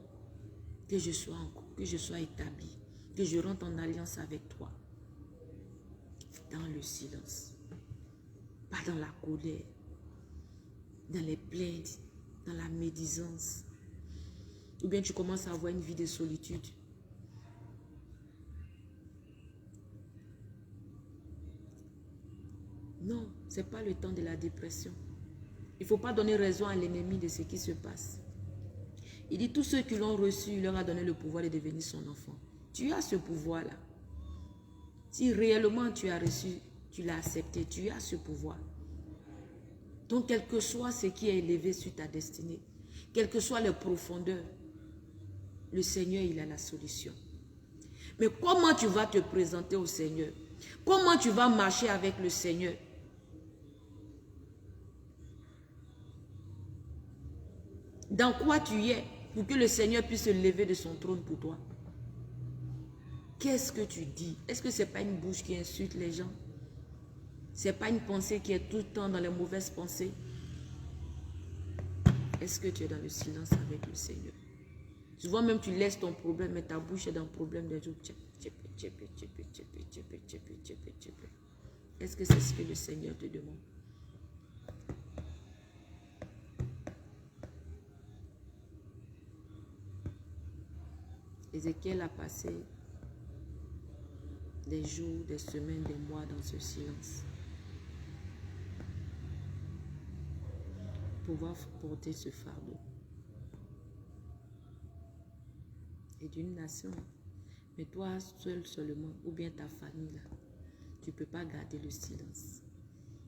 que je sois établi, que je rentre en alliance avec toi. Dans le silence, pas dans la colère, dans les plaintes, dans la médisance. Ou bien tu commences à avoir une vie de solitude. Non, ce n'est pas le temps de la dépression. Il ne faut pas donner raison à l'ennemi de ce qui se passe. Il dit, tous ceux qui l'ont reçu, il leur a donné le pouvoir de devenir son enfant. Tu as ce pouvoir-là. Si réellement tu as reçu, tu l'as accepté, tu as ce pouvoir. Donc, quel que soit ce qui est élevé sur ta destinée, quelles que soient les profondeurs, le Seigneur, il a la solution. Mais comment tu vas te présenter au Seigneur? Comment tu vas marcher avec le Seigneur? Dans quoi tu es pour que le Seigneur puisse se lever de son trône pour toi? Qu'est-ce que tu dis? Est-ce que ce n'est pas une bouche qui insulte les gens? Ce n'est pas une pensée qui est tout le temps dans les mauvaises pensées? Est-ce que tu es dans le silence avec le Seigneur? Souvent même tu laisses ton problème, mais ta bouche est dans le problème des autres. Est-ce que c'est ce que le Seigneur te demande? Ézéchiel a passé des jours, des semaines, des mois dans ce silence. Pour pouvoir porter ce fardeau. Et d'une nation. Mais toi seul seulement, ou bien ta famille là, tu ne peux pas garder le silence.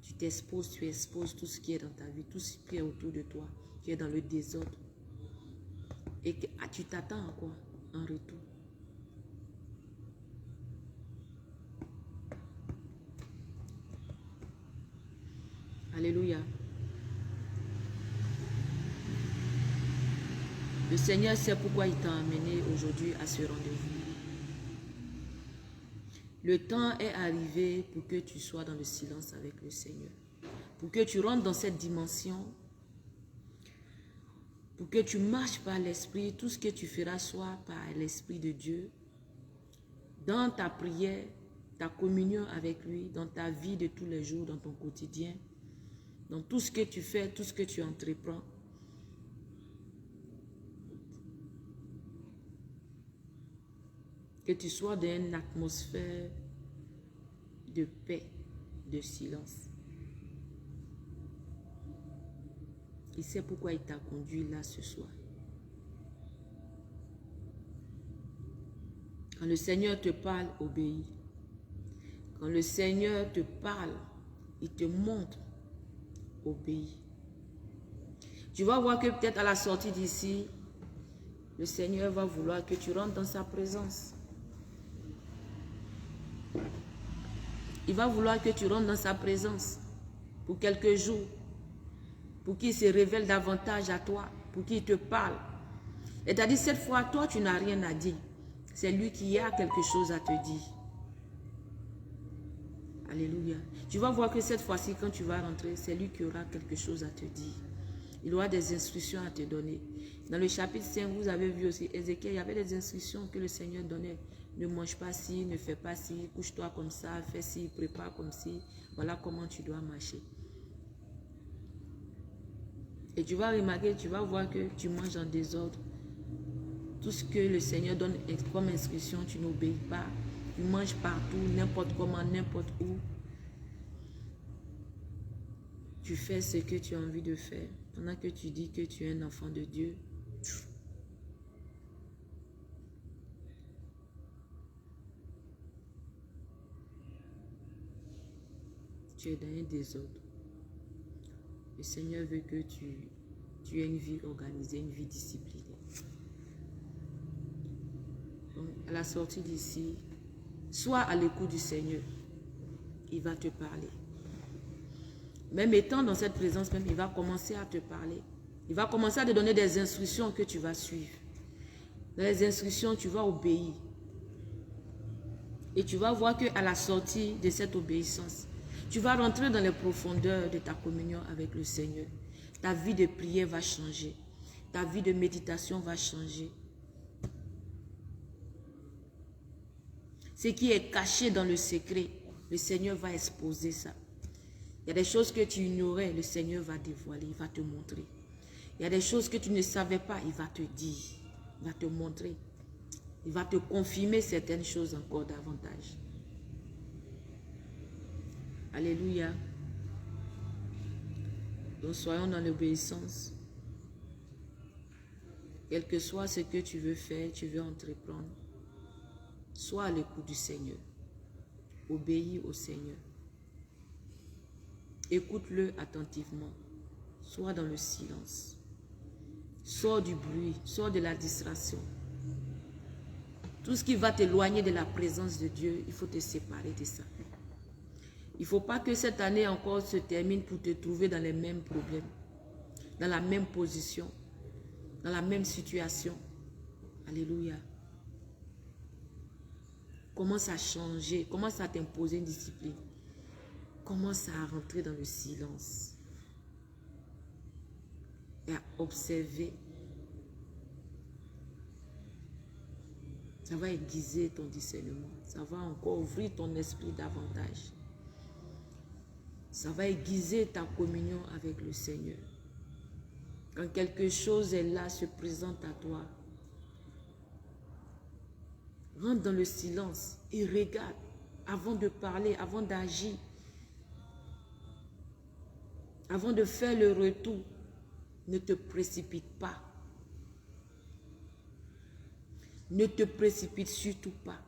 Tu t'exposes, tu exposes tout ce qui est dans ta vie, tout ce qui est autour de toi, qui est dans le désordre. Et que, tu t'attends à quoi en retour? Alléluia. Le Seigneur sait pourquoi il t'a amené aujourd'hui à ce rendez-vous. Le temps est arrivé pour que tu sois dans le silence avec le Seigneur. Pour que tu rentres dans cette dimension. Pour que tu marches par l'Esprit. Tout ce que tu feras soit par l'Esprit de Dieu. Dans ta prière, ta communion avec lui, dans ta vie de tous les jours, dans ton quotidien. Dans tout ce que tu fais, tout ce que tu entreprends. Que tu sois dans une atmosphère de paix, de silence. Il sait pourquoi il t'a conduit là ce soir. Quand le Seigneur te parle, obéis. Quand le Seigneur te parle, il te montre, obéis. Tu vas voir que peut-être à la sortie d'ici, le Seigneur va vouloir que tu rentres dans sa présence. Il va vouloir que tu rentres dans sa présence pour quelques jours, pour qu'il se révèle davantage à toi, pour qu'il te parle. Et tu as dit, cette fois, toi, tu n'as rien à dire. C'est lui qui a quelque chose à te dire. Alléluia. Tu vas voir que cette fois-ci, quand tu vas rentrer, c'est lui qui aura quelque chose à te dire. Il aura des instructions à te donner. Dans le chapitre 5, vous avez vu aussi, Ézéchiel, il y avait des instructions que le Seigneur donnait. Ne mange pas ci, ne fais pas ci, couche-toi comme ça, fais ci, prépare comme ci. Voilà comment tu dois marcher. Et tu vas remarquer, tu vas voir que tu manges en désordre. Tout ce que le Seigneur donne comme instruction, tu n'obéis pas. Tu manges partout, n'importe comment, n'importe où. Tu fais ce que tu as envie de faire. Pendant que tu dis que tu es un enfant de Dieu. Tu es dans un désordre. Le Seigneur veut que tu aies une vie organisée, une vie disciplinée. Donc, à la sortie d'ici, sois à l'écoute du Seigneur. Il va te parler. Même étant dans cette présence, même, il va commencer à te parler. Il va commencer à te donner des instructions que tu vas suivre. Dans les instructions, tu vas obéir. Et tu vas voir qu'à la sortie de cette obéissance, tu vas rentrer dans les profondeurs de ta communion avec le Seigneur. Ta vie de prière va changer. Ta vie de méditation va changer. Ce qui est caché dans le secret, le Seigneur va exposer ça. Il y a des choses que tu ignorais, le Seigneur va dévoiler, il va te montrer. Il y a des choses que tu ne savais pas, il va te dire, il va te montrer. Il va te confirmer certaines choses encore davantage. Alléluia. Donc soyons dans l'obéissance. Quel que soit ce que tu veux faire, tu veux entreprendre, sois à l'écoute du Seigneur. Obéis au Seigneur. Écoute-le attentivement. Sois dans le silence. Sors du bruit, sors de la distraction. Tout ce qui va t'éloigner de la présence de Dieu, il faut te séparer de ça. Il ne faut pas que cette année encore se termine pour te trouver dans les mêmes problèmes, dans la même position, dans la même situation. Alléluia. Commence à changer, commence à t'imposer une discipline. Commence à rentrer dans le silence et à observer. Ça va aiguiser ton discernement. Ça va encore ouvrir ton esprit davantage. Ça va aiguiser ta communion avec le Seigneur. Quand quelque chose est là, se présente à toi, rentre dans le silence et regarde avant de parler, avant d'agir, avant de faire le retour. Ne te précipite pas. Ne te précipite surtout pas.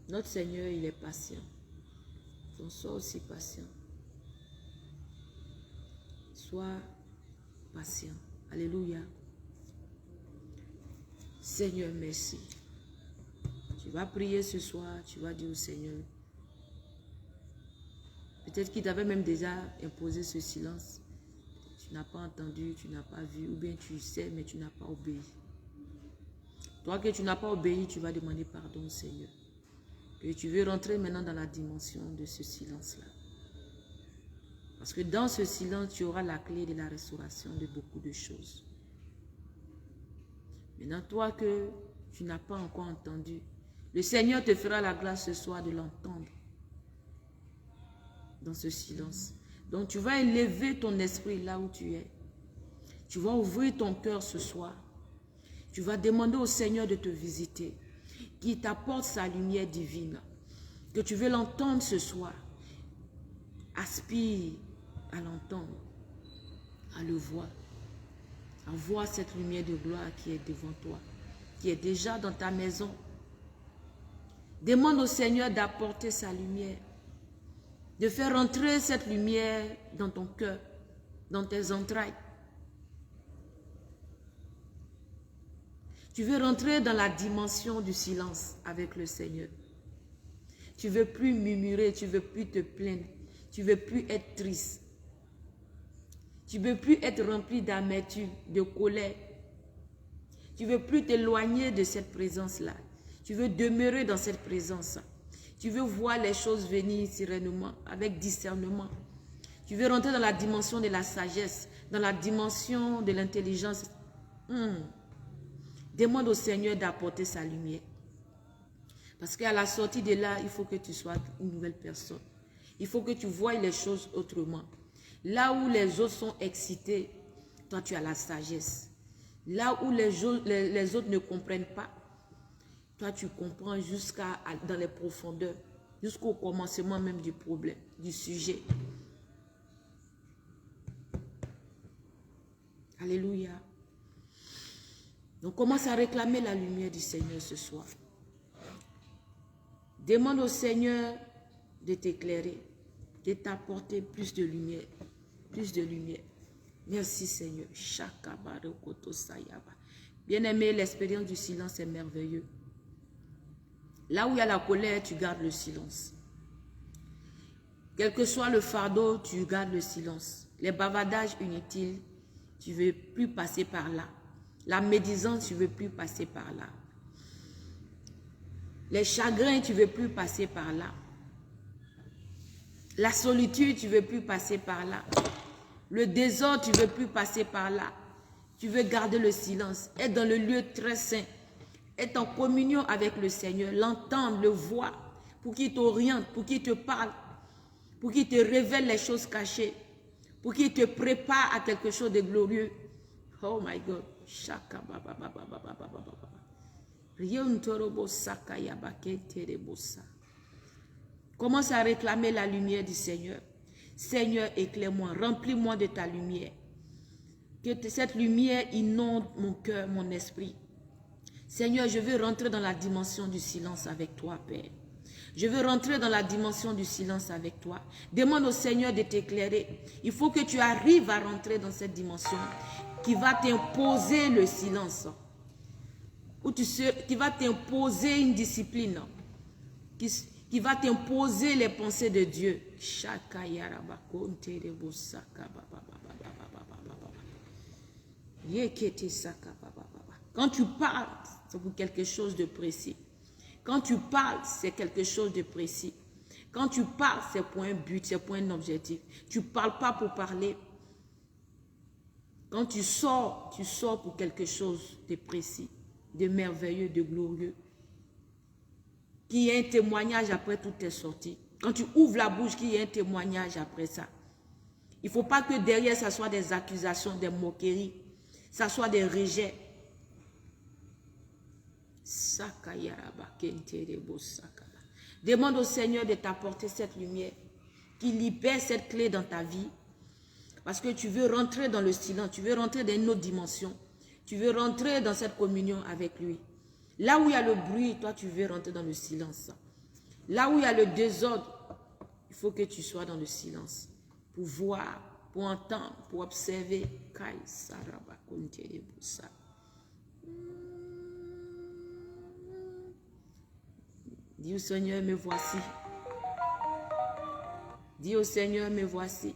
Notre Seigneur, il est patient. Donc sois aussi patient. Sois patient. Alléluia. Seigneur, merci. Tu vas prier ce soir, tu vas dire au Seigneur. Peut-être qu'il t'avait même déjà imposé ce silence. Tu n'as pas entendu, tu n'as pas vu, ou bien tu sais, mais tu n'as pas obéi. Toi que tu n'as pas obéi, tu vas demander pardon au Seigneur. Et tu veux rentrer maintenant dans la dimension de ce silence-là. Parce que dans ce silence, tu auras la clé de la restauration de beaucoup de choses. Maintenant, toi que tu n'as pas encore entendu, le Seigneur te fera la grâce ce soir de l'entendre dans ce silence. Donc, tu vas élever ton esprit là où tu es. Tu vas ouvrir ton cœur ce soir. Tu vas demander au Seigneur de te visiter, qui t'apporte sa lumière divine, que tu veux l'entendre ce soir. Aspire à l'entendre, à le voir, à voir cette lumière de gloire qui est devant toi, qui est déjà dans ta maison. Demande au Seigneur d'apporter sa lumière, de faire entrer cette lumière dans ton cœur, dans tes entrailles. Tu veux rentrer dans la dimension du silence avec le Seigneur. Tu ne veux plus murmurer, tu ne veux plus te plaindre, tu ne veux plus être triste. Tu ne veux plus être rempli d'amertume, de colère. Tu ne veux plus t'éloigner de cette présence-là. Tu veux demeurer dans cette présence. Tu veux voir les choses venir sereinement, avec discernement. Tu veux rentrer dans la dimension de la sagesse, dans la dimension de l'intelligence. Demande au Seigneur d'apporter sa lumière. Parce qu'à la sortie de là, il faut que tu sois une nouvelle personne. Il faut que tu voies les choses autrement. Là où les autres sont excités, toi tu as la sagesse. Là où les autres ne comprennent pas, toi tu comprends dans les profondeurs, jusqu'au commencement même du problème, du sujet. Alléluia. Donc commence à réclamer la lumière du Seigneur ce soir. Demande au Seigneur de t'éclairer, de t'apporter plus de lumière. Plus de lumière. Merci Seigneur. Bien-aimé, l'expérience du silence est merveilleuse. Là où il y a la colère, tu gardes le silence. Quel que soit le fardeau, tu gardes le silence. Les bavardages inutiles, tu ne veux plus passer par là. La médisance, tu ne veux plus passer par là. Les chagrins, tu ne veux plus passer par là. La solitude, tu ne veux plus passer par là. Le désordre, tu ne veux plus passer par là. Tu veux garder le silence. Être dans le lieu très saint. Être en communion avec le Seigneur. L'entendre, le voir. Pour qu'il t'oriente, pour qu'il te parle. Pour qu'il te révèle les choses cachées. Pour qu'il te prépare à quelque chose de glorieux. Oh my God. Commence à réclamer la lumière du Seigneur. Seigneur, éclaire-moi, remplis-moi de ta lumière. Que cette lumière inonde mon cœur, mon esprit. Seigneur, je veux rentrer dans la dimension du silence avec toi, Père. Je veux rentrer dans la dimension du silence avec toi. Demande au Seigneur de t'éclairer. Il faut que tu arrives à rentrer dans cette dimension qui va t'imposer le silence. Qui va t'imposer une discipline. Qui va t'imposer les pensées de Dieu. Quand tu parles, c'est pour quelque chose de précis. Quand tu parles, c'est quelque chose de précis. Quand tu parles, c'est pour un but, c'est pour un objectif. Tu ne parles pas pour parler. Quand tu sors pour quelque chose de précis, de merveilleux, de glorieux. Qu'il y ait un témoignage après toutes tes sorties. Quand tu ouvres la bouche, qu'il y ait un témoignage après ça. Il ne faut pas que derrière, ça soit des accusations, des moqueries. Ça soit des rejets. Demande au Seigneur de t'apporter cette lumière qui libère cette clé dans ta vie. Parce que tu veux rentrer dans le silence, tu veux rentrer dans une autre dimension. Tu veux rentrer dans cette communion avec lui. Là où il y a le bruit, toi tu veux rentrer dans le silence. Là où il y a le désordre, il faut que tu sois dans le silence. Pour voir, pour entendre, pour observer. Dis au Seigneur, me voici. Dis au Seigneur, me voici.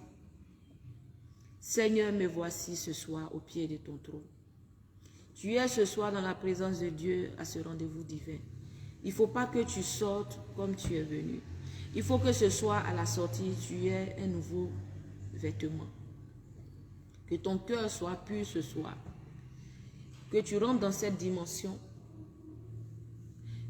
Seigneur, me voici ce soir au pied de ton trône. Tu es ce soir dans la présence de Dieu à ce rendez-vous divin. Il ne faut pas que tu sortes comme tu es venu. Il faut que ce soir, à la sortie, tu aies un nouveau vêtement. Que ton cœur soit pur ce soir. Que tu rentres dans cette dimension.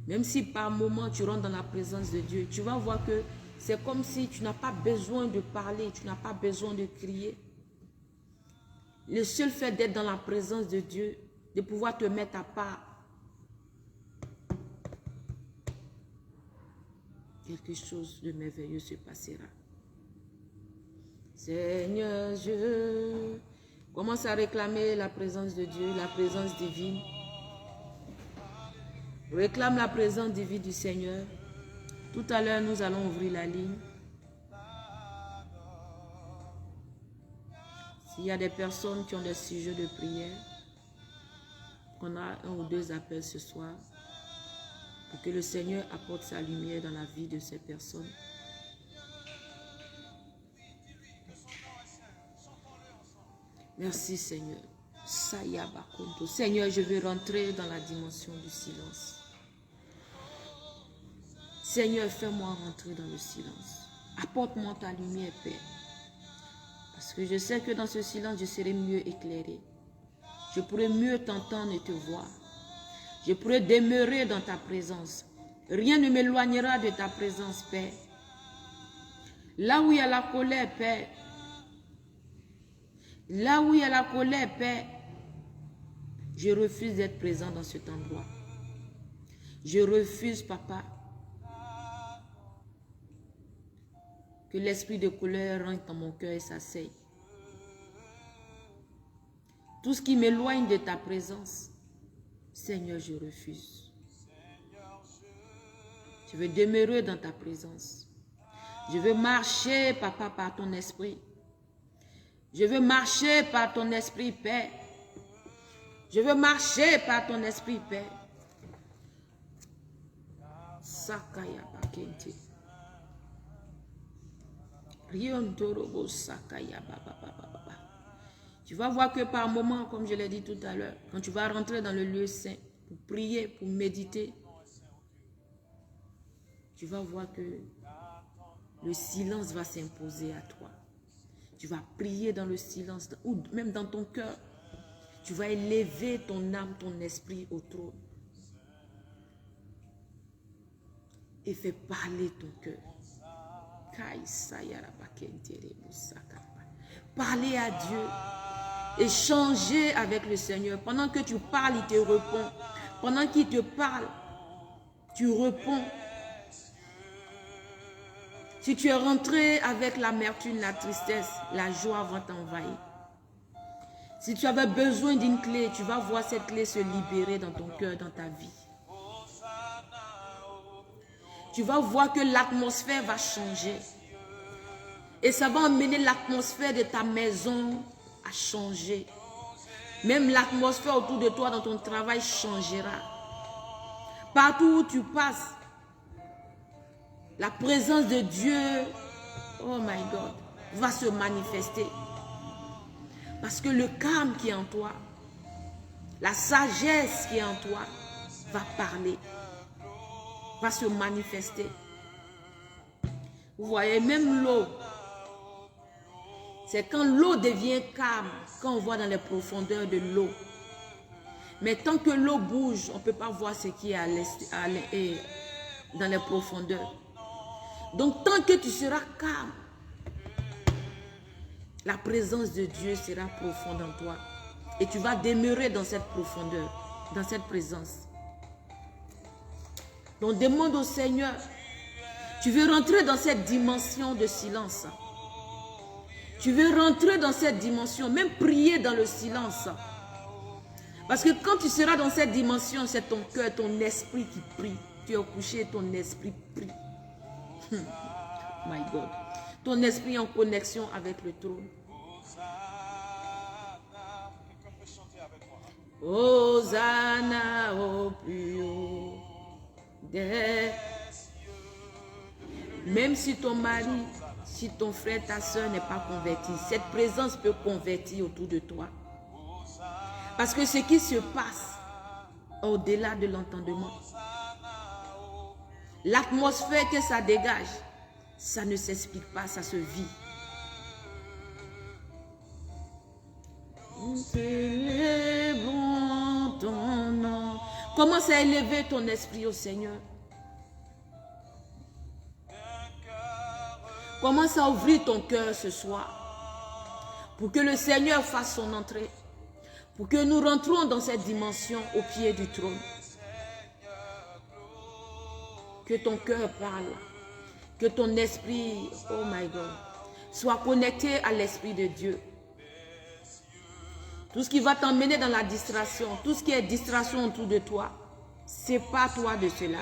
Même si par moment tu rentres dans la présence de Dieu, tu vas voir que c'est comme si tu n'as pas besoin de parler, tu n'as pas besoin de crier. Le seul fait d'être dans la présence de Dieu, de pouvoir te mettre à part, quelque chose de merveilleux se passera. Seigneur, je commence à réclamer la présence de Dieu, la présence divine. Réclame la présence divine du Seigneur. Tout à l'heure, nous allons ouvrir la ligne. S'il y a des personnes qui ont des sujets de prière, qu'on a un ou deux appels ce soir, pour que le Seigneur apporte sa lumière dans la vie de ces personnes. Merci Seigneur. Seigneur, je veux rentrer dans la dimension du silence. Seigneur, fais-moi rentrer dans le silence. Apporte-moi ta lumière, Père. Parce que je sais que dans ce silence, je serai mieux éclairé. Je pourrai mieux t'entendre et te voir. Je pourrai demeurer dans ta présence. Rien ne m'éloignera de ta présence, Père. Là où il y a la colère, Père. Là où il y a la colère, Père. Je refuse d'être présent dans cet endroit. Je refuse, Papa, que l'esprit de colère rentre dans mon cœur et s'asseye. Tout ce qui m'éloigne de ta présence, Seigneur, je refuse. Je veux demeurer dans ta présence. Je veux marcher, Papa, par ton esprit. Je veux marcher par ton esprit, Père. Je veux marcher par ton esprit, Père. Sakaya bakente. Riondorobo sakaya baba. Tu vas voir que par moment, comme je l'ai dit tout à l'heure, quand tu vas rentrer dans le lieu saint pour prier, pour méditer, tu vas voir que le silence va s'imposer à toi. Tu vas prier dans le silence, ou même dans ton cœur. Tu vas élever ton âme, ton esprit au trône. Et fais parler ton cœur. Parlez à Dieu. Échangez avec le Seigneur. Pendant que tu parles, il te répond. Pendant qu'il te parle, tu réponds. Si tu es rentré avec l'amertume, la tristesse, la joie va t'envahir. Si tu avais besoin d'une clé, tu vas voir cette clé se libérer dans ton cœur, dans ta vie. Tu vas voir que l'atmosphère va changer. Et ça va emmener l'atmosphère de ta maison à changer. Même l'atmosphère autour de toi dans ton travail changera. Partout où tu passes, la présence de Dieu, oh my God, va se manifester. Parce que le calme qui est en toi, la sagesse qui est en toi, va parler, va se manifester. Vous voyez, même l'eau, c'est quand l'eau devient calme, quand on voit dans les profondeurs de l'eau. Mais tant que l'eau bouge, on ne peut pas voir ce qui est dans les profondeurs. Donc tant que tu seras calme, la présence de Dieu sera profonde en toi. Et tu vas demeurer dans cette profondeur, dans cette présence. Donc demande au Seigneur, tu veux rentrer dans cette dimension de silence. Tu veux rentrer dans cette dimension, même prier dans le silence. Parce que quand tu seras dans cette dimension, c'est ton cœur, ton esprit qui prie. Tu es couché, ton esprit prie. My God. Ton esprit en connexion avec le trône. Hosanna au plus haut des... Même si ton mari, si ton frère, ta soeur n'est pas converti, cette présence peut convertir autour de toi. Parce que ce qui se passe au-delà de l'entendement, l'atmosphère que ça dégage, ça ne s'explique pas, ça se vit. Célébrons ton nom. Commence à élever ton esprit au Seigneur. Commence à ouvrir ton cœur ce soir pour que le Seigneur fasse son entrée, pour que nous rentrons dans cette dimension au pied du trône. Que ton cœur parle, que ton esprit, oh my God, soit connecté à l'Esprit de Dieu. Tout ce qui va t'emmener dans la distraction, tout ce qui est distraction autour de toi, sépare-toi de cela.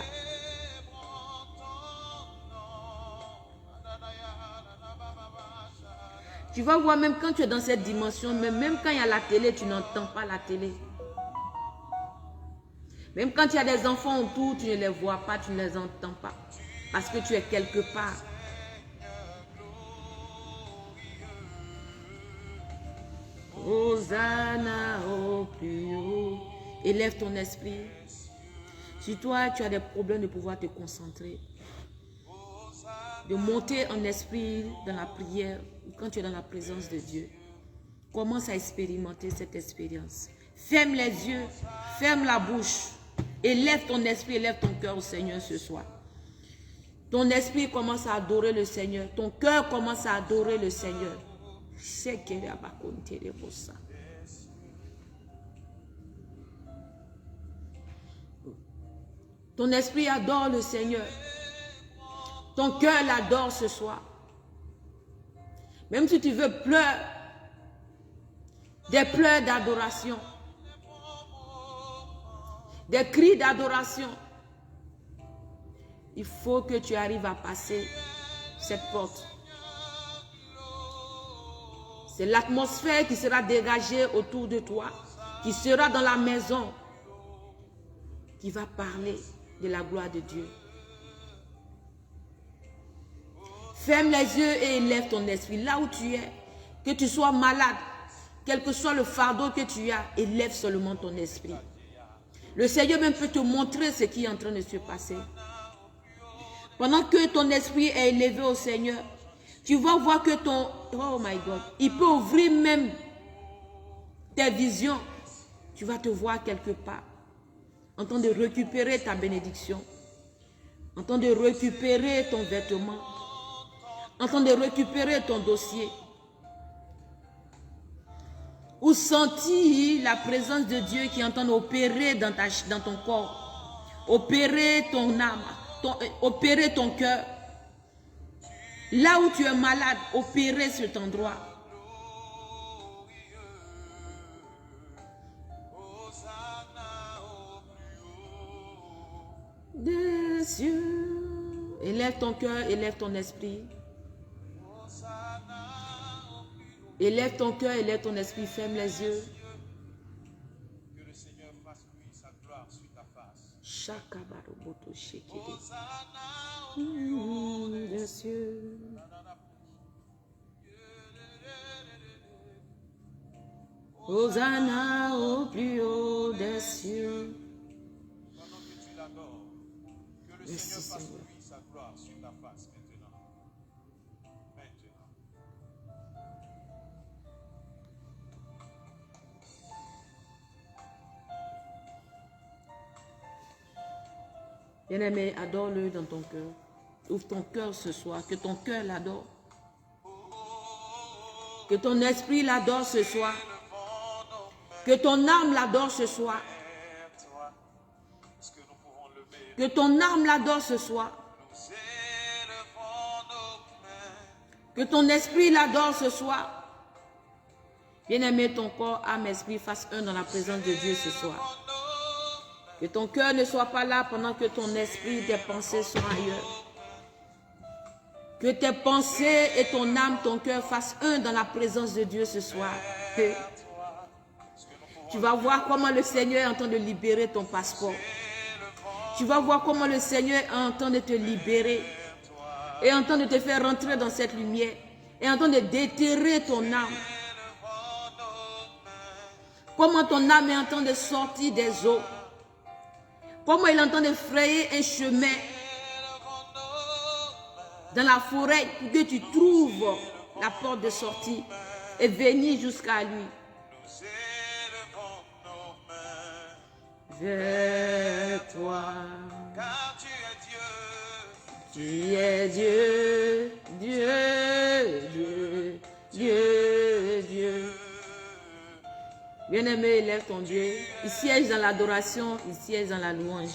Tu vas voir, même quand tu es dans cette dimension, même quand il y a la télé, tu n'entends pas la télé. Même quand il y a des enfants autour, tu ne les vois pas, tu ne les entends pas. Parce que tu es quelque part. Hosanna au plus haut. Élève ton esprit. Si toi, tu as des problèmes de pouvoir te concentrer, de monter en esprit dans la prière, ou quand tu es dans la présence de Dieu, commence à expérimenter cette expérience. Ferme les yeux, ferme la bouche, élève ton esprit, élève ton cœur au Seigneur ce soir. Ton esprit commence à adorer le Seigneur, ton cœur commence à adorer le Seigneur. Ton esprit adore le Seigneur. Ton cœur l'adore ce soir. Même si tu veux pleurer, des pleurs d'adoration, des cris d'adoration, il faut que tu arrives à passer cette porte. C'est l'atmosphère qui sera dégagée autour de toi, qui sera dans la maison, qui va parler de la gloire de Dieu. Ferme les yeux et élève ton esprit. Là où tu es, que tu sois malade, quel que soit le fardeau que tu as, élève seulement ton esprit. Le Seigneur même peut te montrer ce qui est en train de se passer. Pendant que ton esprit est élevé au Seigneur, tu vas voir que ton... Oh my God, il peut ouvrir même tes visions. Tu vas te voir quelque part, en train de récupérer ta bénédiction, en train de récupérer ton vêtement, en train de récupérer ton dossier. Ou sentir la présence de Dieu qui est en train d'opérer dans ton corps, opérer ton âme, opérer ton cœur. Là où tu es malade, opérer cet endroit. des cieux. Élève ton cœur, élève ton esprit. Élève ton cœur, élève ton esprit, ferme les yeux. Que le Seigneur fasse lui sa gloire sur ta face. Chakabaroboto shekede. Hosanna au plus haut Des cieux. Hosanna au plus haut des cieux. Pendant que tu l'adores, que le Merci, Seigneur fasse Seigneur. lui sa gloire sur ta face maintenant. Maintenant. Bien-aimé, adore-le dans ton cœur. Ouvre ton cœur ce soir, que ton cœur l'adore. Que ton esprit l'adore ce soir. Que ton âme l'adore ce soir. Toi, est-ce que nous pouvons lever? Que ton âme l'adore ce soir. Nous élevons nos mains. Que ton esprit l'adore ce soir. Bien-aimé, ton corps, âme, esprit fassent un dans la présence de Dieu ce soir. Que ton cœur ne soit pas là pendant que ton esprit, tes pensées sont ailleurs. Que tes pensées et ton âme, ton cœur fassent un dans la présence de Dieu ce soir. Et tu vas voir comment le Seigneur est en train de libérer ton passeport. Tu vas voir comment le Seigneur est en train de te libérer. Et en train de te faire rentrer dans cette lumière. Et en train de déterrer ton âme. Comment ton âme est en train de sortir des eaux. Comment il est en train de frayer un chemin dans la forêt pour que tu trouves la porte de sortie et venir jusqu'à lui. Vers toi, Car tu es Dieu. tu es Dieu, Dieu, Dieu, Dieu, Dieu. Bien-aimé, élève ton Dieu. Il siège dans l'adoration, il siège dans la louange.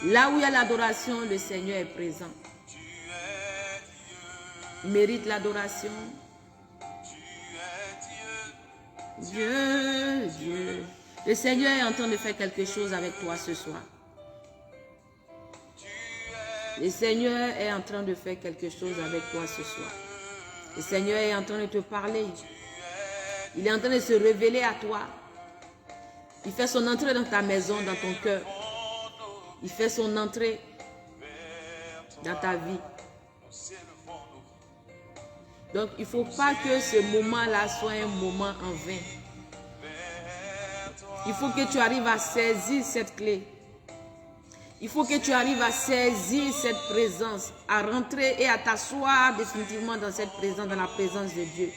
Là où il y a l'adoration, le Seigneur est présent. Il mérite l'adoration. Dieu, Dieu. Le Seigneur est en train de faire quelque chose avec toi ce soir. Le Seigneur est en train de faire quelque chose avec toi ce soir. Le Seigneur est en train de te parler. Il est en train de se révéler à toi. Il fait son entrée dans ta maison, dans ton cœur. Il fait son entrée dans ta vie. Donc, il ne faut pas que ce moment-là soit un moment en vain. Il faut que tu arrives à saisir cette clé. Il faut que tu arrives à saisir cette présence, à rentrer et à t'asseoir définitivement dans cette présence, dans la présence de Dieu.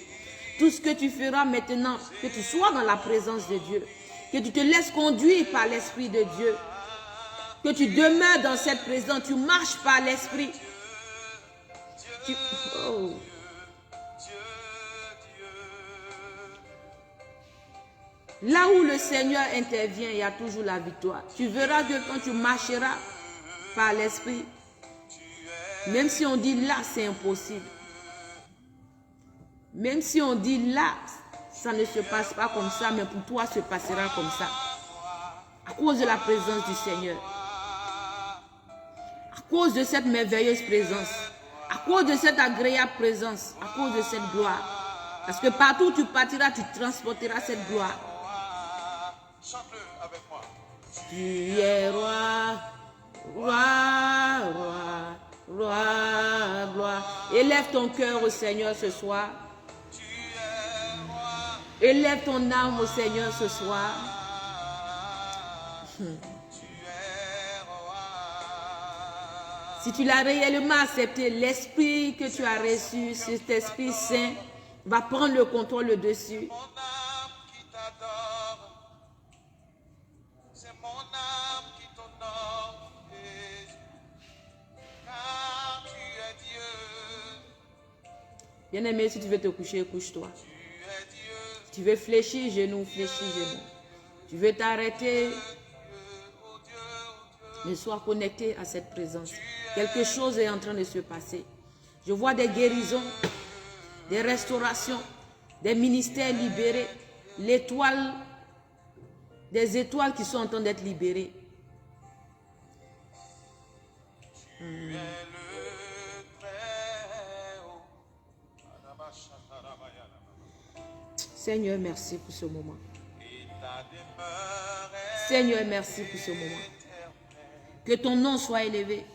Tout ce que tu feras maintenant, que tu sois dans la présence de Dieu, que tu te laisses conduire par l'Esprit de Dieu, que tu demeures dans cette présence, tu marches par l'Esprit. Oh. Là où le Seigneur intervient, il y a toujours la victoire. Tu verras que quand tu marcheras par l'Esprit, même si on dit là, c'est impossible. Même si on dit là, ça ne se passe pas comme ça, mais pour toi, ça se passera comme ça. À cause de la présence du Seigneur. À cause de cette merveilleuse présence. À cause de cette agréable présence. À cause de cette gloire. Parce que partout où tu partiras, tu transporteras cette gloire. Chante-le avec moi. Tu es roi, roi, roi, roi, gloire. Élève ton cœur au Seigneur ce soir. Élève ton âme au Seigneur ce soir. Si tu l'as réellement accepté, l'esprit que tu as reçu, cet Esprit Saint, va prendre le contrôle dessus. Mon âme qui t'adore. C'est mon âme qui t'honore, Jésus. Car tu es Dieu. Bien-aimé, si tu veux te coucher, couche-toi. Tu es Dieu. Si tu veux fléchir genou, fléchis genou. Tu veux t'arrêter, mais sois connecté à cette présence. Quelque chose est en train de se passer. Je vois des guérisons, des restaurations, des ministères libérés, l'étoile, des étoiles qui sont en train d'être libérées. Seigneur, merci pour ce moment. et ta demeure est Seigneur, merci pour ce moment. Que ton nom soit élevé.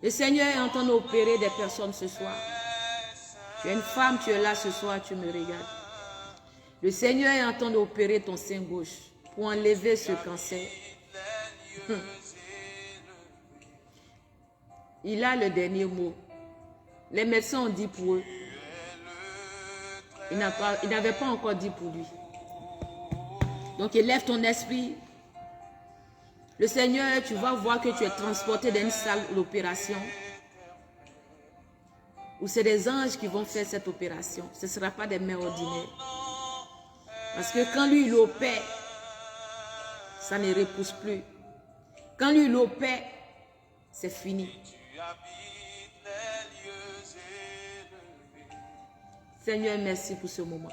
Le Seigneur est en train d'opérer des personnes ce soir. Tu es une femme, tu es là ce soir, tu me regardes. Le Seigneur est en train d'opérer ton sein gauche pour enlever ce cancer. Il a le dernier mot. Les médecins ont dit pour eux. Il n'avait pas encore dit pour lui. Donc élève ton esprit. Le Seigneur, tu vas voir que tu es transporté dans une salle d'opération où c'est des anges qui vont faire cette opération. Ce ne sera pas des mains ordinaires. Parce que quand lui, il opère, ça ne repousse plus. Quand lui, il opère, c'est fini. Seigneur, merci pour ce moment.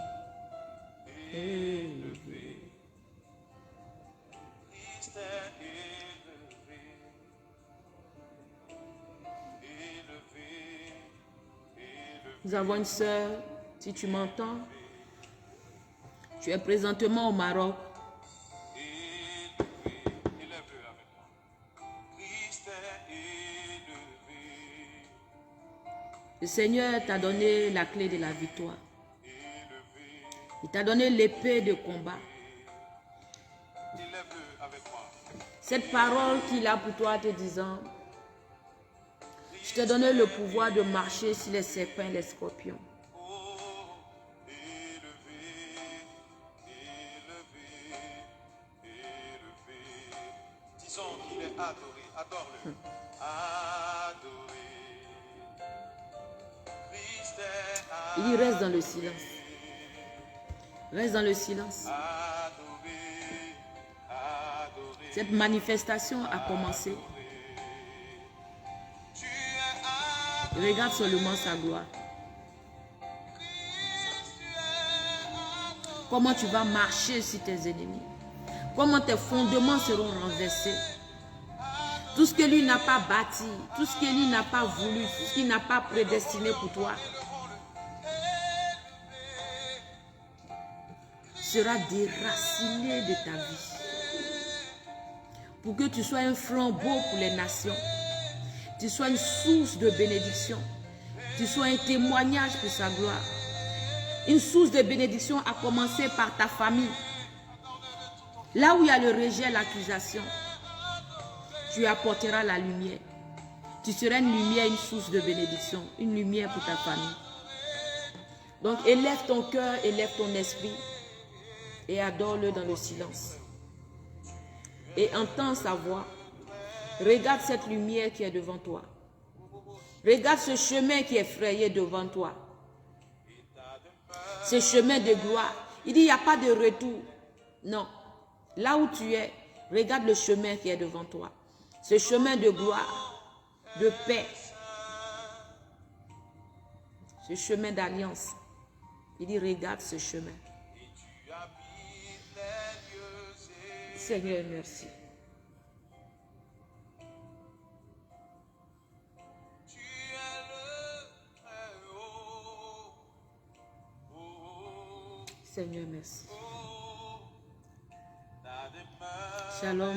Nous avons une sœur, si tu m'entends, tu es présentement au Maroc. Le Seigneur t'a donné la clé de la victoire. Il t'a donné l'épée de combat. Cette parole qu'il a pour toi te disant, je t'ai donné le pouvoir de marcher sur les serpents et les scorpions. Disons qu'il est adoré, adore-le. Il reste dans le silence. Reste dans le silence. Cette manifestation a commencé. Regarde seulement sa gloire. Comment tu vas marcher sur tes ennemis. Comment tes fondements seront renversés. Tout ce que lui n'a pas bâti, tout ce que lui n'a pas voulu, tout ce qu'il n'a pas prédestiné pour toi, sera déraciné de ta vie. Pour que tu sois un flambeau pour les nations. Tu sois une source de bénédiction. Tu sois un témoignage pour sa gloire. Une source de bénédiction à commencer par ta famille. Là où il y a le rejet, l'accusation, tu apporteras la lumière. Tu seras une lumière, une source de bénédiction. Une lumière pour ta famille. Donc élève ton cœur, élève ton esprit. Et adore-le dans le silence. Et entends sa voix. Regarde cette lumière qui est devant toi. Regarde ce chemin qui est frayé devant toi. Ce chemin de gloire. Il dit, il n'y a pas de retour. Non. Là où tu es, regarde le chemin qui est devant toi. Ce chemin de gloire, de paix. Ce chemin d'alliance. Il dit, regarde ce chemin. Seigneur, merci. Seigneur, merci. Shalom,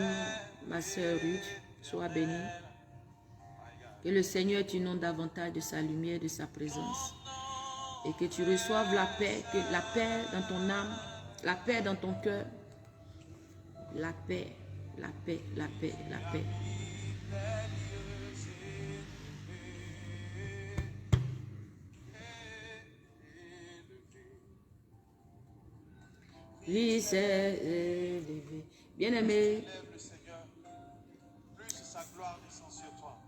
ma soeur Ruth, sois bénie. Que le Seigneur t'inonde davantage de sa lumière, de sa présence. Et que tu reçoives la paix, que la paix dans ton âme, la paix dans ton cœur. La paix, la paix, la paix, la paix. Lui s'est élevé. Bien-aimé. Le Seigneur, plus sa gloire descend sur toi.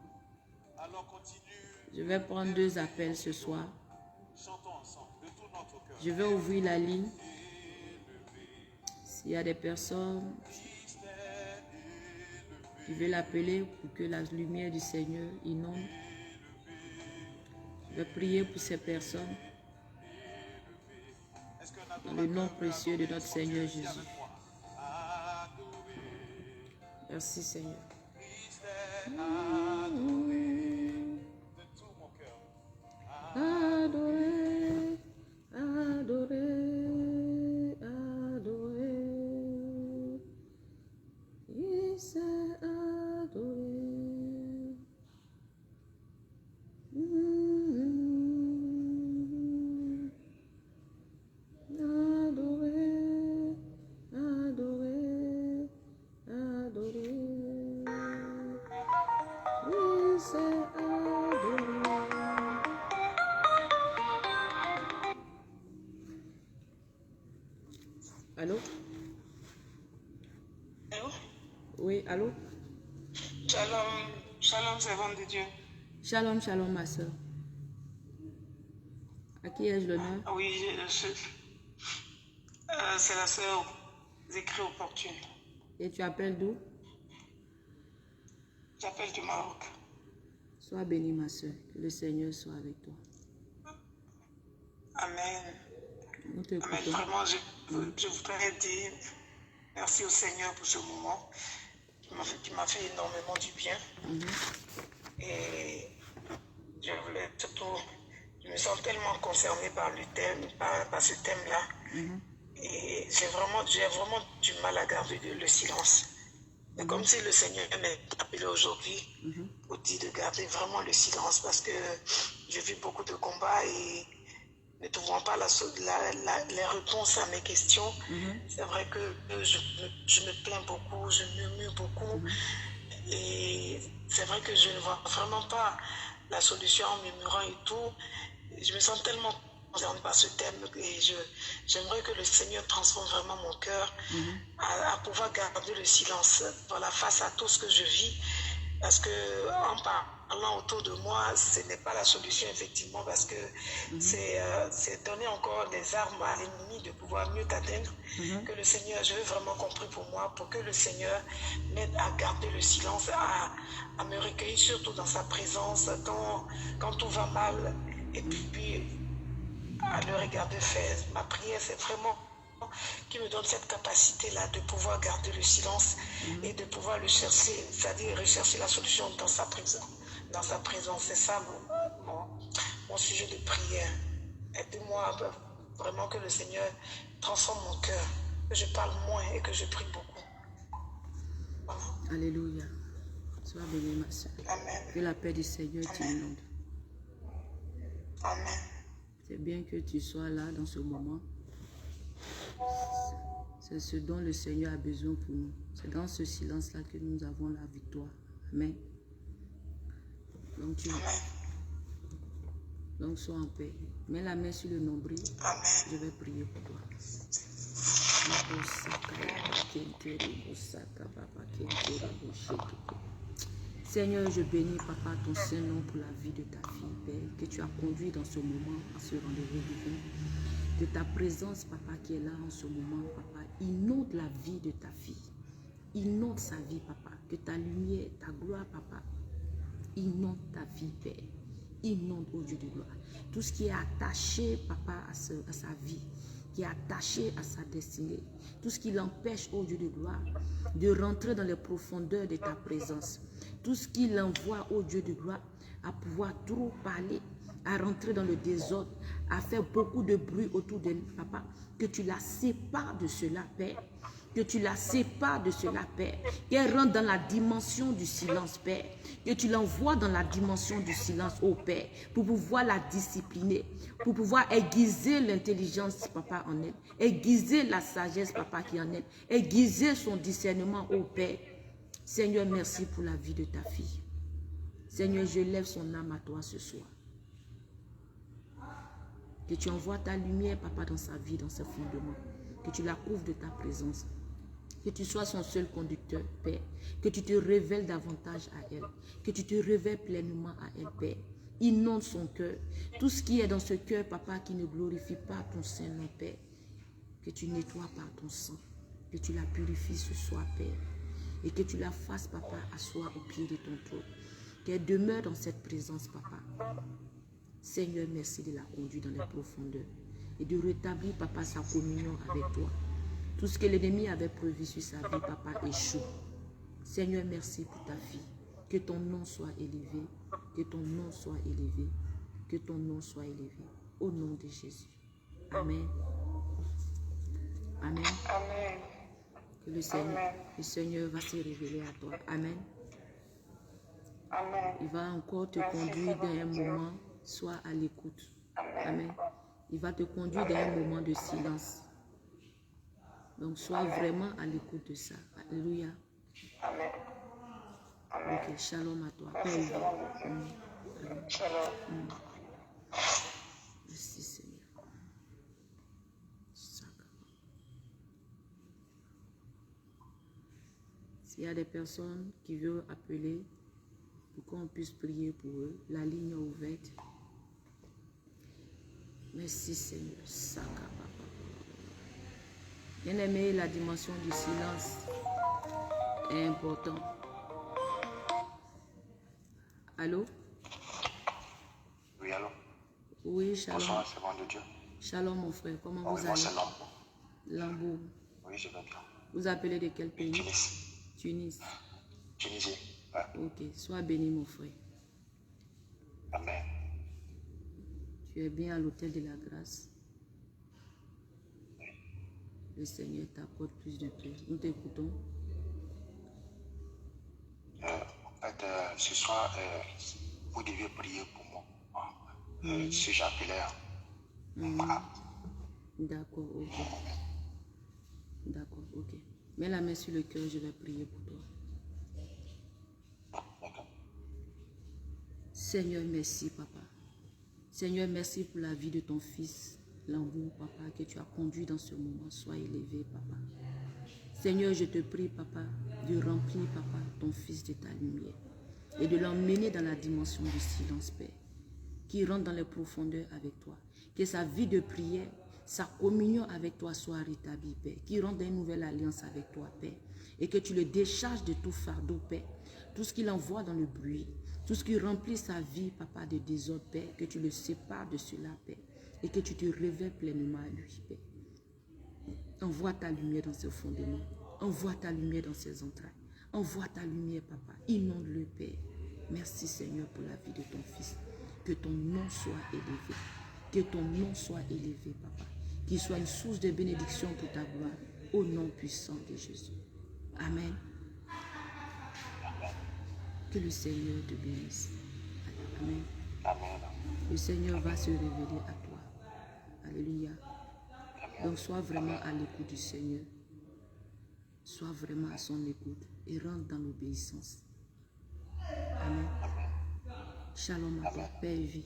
Alors continue. Je vais prendre 2 appels ce soir. Chantons ensemble de tout notre cœur. Je vais ouvrir la ligne. S'il y a des personnes qui veulent appeler pour que la lumière du Seigneur inonde, je vais prier pour ces personnes. Dans le nom précieux de notre Seigneur Jésus. Merci Seigneur. De tout mon cœur. Adoré, adoré. c'est adoré. Allô? Allô? Oui, allô? Shalom, shalom, servante de Dieu. Shalom, shalom, ma soeur. À qui ai-je l'honneur? Oui, c'est la sœur Zécré opportune. Et tu appelles d'où? J'appelle du Maroc. Sois bénie, ma soeur. Que le Seigneur soit avec toi. Amen. Nous Amen. t'écoutons. Vraiment, je voudrais dire merci au Seigneur pour ce moment qui m'a fait énormément du bien. Et je voulais surtout, je me sens tellement concernée par le thème, par ce thème-là. Et j'ai vraiment du mal à garder le silence. C'est comme si le Seigneur m'ait appelé aujourd'hui pour dire de garder vraiment le silence parce que j'ai vu beaucoup de combats et ne trouvant pas les réponses à mes questions, c'est vrai que je me plains beaucoup, je murmure beaucoup. Et c'est vrai que je ne vois vraiment pas la solution en murmurant et tout. Je me sens tellement concernée par ce thème et j'aimerais que le Seigneur transforme vraiment mon cœur à pouvoir garder le silence face à tout ce que je vis. Parce que en parlant autour de moi, ce n'est pas la solution effectivement parce que c'est donner encore des armes à l'ennemi de pouvoir mieux t'atteindre. Que le Seigneur, je veux vraiment compris pour moi, pour que le Seigneur m'aide à garder le silence, à me recueillir surtout dans sa présence quand tout va mal et puis à le regarder faire. Ma prière, c'est vraiment qui me donne cette capacité-là de pouvoir garder le silence et de pouvoir le chercher, c'est-à-dire rechercher la solution dans sa présence. Dans sa présence, c'est ça mon sujet de prière. Aide-moi vraiment que le Seigneur transforme mon cœur, que je parle moins et que je prie beaucoup. Voilà. Alléluia. Sois bénie, ma soeur. Amen. Que la paix du Seigneur t'inonde. Amen. C'est bien que tu sois là dans ce moment. C'est ce dont le Seigneur a besoin pour nous. C'est dans ce silence-là que nous avons la victoire. Amen. Donc sois en paix. Mets la main sur le nombril. Amen. Je vais prier pour toi. Seigneur, je bénis, Papa, ton Saint-Nom pour la vie de ta fille, Père, que tu as conduit dans ce moment, à ce rendez-vous divin. De ta présence, Papa, qui est là en ce moment, Papa, inonde la vie de ta fille. Inonde sa vie, Papa. Que ta lumière, ta gloire, Papa, inonde ta vie, Père. Inonde, ô Dieu de gloire. Tout ce qui est attaché, Papa, à sa vie, qui est attaché à sa destinée. Tout ce qui l'empêche, ô Dieu de gloire, de rentrer dans les profondeurs de ta présence. Tout ce qui l'envoie, ô Dieu de gloire, à pouvoir trop parler, à rentrer dans le désordre, à faire beaucoup de bruit autour de Papa. Que tu la sépares de cela, Père. Que tu la sépares de cela, Père. Qu'elle rentre dans la dimension du silence, Père. Que tu l'envoies dans la dimension du silence, ô Père, pour pouvoir la discipliner, pour pouvoir aiguiser l'intelligence, Papa, en elle. Aiguiser la sagesse, Papa, qui est en elle. Aiguiser son discernement, ô Père. Seigneur, merci pour la vie de ta fille. Seigneur, je lève son âme à toi ce soir. Que tu envoies ta lumière, Papa, dans sa vie, dans ses fondements. Que tu la couvres de ta présence. Que tu sois son seul conducteur, Père. Que tu te révèles davantage à elle. Que tu te révèles pleinement à elle, Père. Inonde son cœur. Tout ce qui est dans ce cœur, Papa, qui ne glorifie pas ton Saint-Nom, Père. Que tu nettoies par ton sang. Que tu la purifies ce soir, Père. Et que tu la fasses, Papa, asseoir au pied de ton trône. Qu'elle demeure dans cette présence, Papa. Seigneur, merci de la conduire dans les profondeurs. Et de rétablir, Papa, sa communion avec toi. Tout ce que l'ennemi avait prévu sur sa vie, Papa, échoue. Seigneur, merci pour ta fille. Que ton nom soit élevé. Que ton nom soit élevé. Que ton nom soit élevé. Au nom de Jésus. Amen. Amen. Amen. Que le Seigneur va se révéler à toi. Amen. Amen. Il va encore te conduire dans un moment, sois à l'écoute. Amen. Il va te conduire dans un moment de silence. Donc, sois vraiment à l'écoute de ça. Alléluia. Amen. Donc, Ok, shalom à toi. Merci Père, tellement beaucoup. Shalom. merci Seigneur. S'il y a des personnes qui veulent appeler pour qu'on puisse prier pour eux, la ligne est ouverte. Merci Seigneur. Bien-aimé, la dimension du silence est importante. Allô? Oui, allô? Oui, shalom. Bonsoir, c'est bon de Dieu. Shalom mon frère, comment Oui, vous moi c'est allez? Lambo. Lambeau. Oui, je vais bien. Vous appelez de quel pays? Tunis. Tunis. Tunisie. Ouais. Ok, sois béni mon frère. Amen. Tu es bien à l'hôtel de la grâce. Le Seigneur t'apporte plus de paix. Nous t'écoutons. En fait, ce soir, vous devez prier pour moi. Si j'appelais. Voilà. D'accord, ok. D'accord, ok. Mets la main sur le cœur, je vais prier pour toi. D'accord. Seigneur, merci, papa. Seigneur, merci pour la vie de ton fils, Lambeau, papa, que tu as conduit dans ce moment. Sois élevé, papa. Seigneur, je te prie, papa, de remplir, papa, ton fils de ta lumière et de l'emmener dans la dimension du silence, Père, qui rentre dans les profondeurs avec toi. Que sa vie de prière, sa communion avec toi soit rétablie, Père, qui rentre dans une nouvelle alliance avec toi, Père, et que tu le décharges de tout fardeau, Père, tout ce qu'il envoie dans le bruit, tout ce qui remplit sa vie, papa, de désordre, Père, que tu le sépares de cela, Père, et que tu te révèles pleinement à lui, Père. Envoie ta lumière dans ses fondements. Envoie ta lumière dans ses entrailles. Envoie ta lumière, papa. Inonde-le, Père. Merci, Seigneur, pour la vie de ton fils. Que ton nom soit élevé. Que ton nom soit élevé, papa. Qu'il soit une source de bénédiction pour ta gloire. Au nom puissant de Jésus. Amen. Que le Seigneur te bénisse. Amen. Amen. Le Seigneur va se révéler à toi. Alléluia. Donc, sois vraiment à l'écoute du Seigneur. Sois vraiment à son écoute et rentre dans l'obéissance. Amen. Shalom à toi, paix et vie.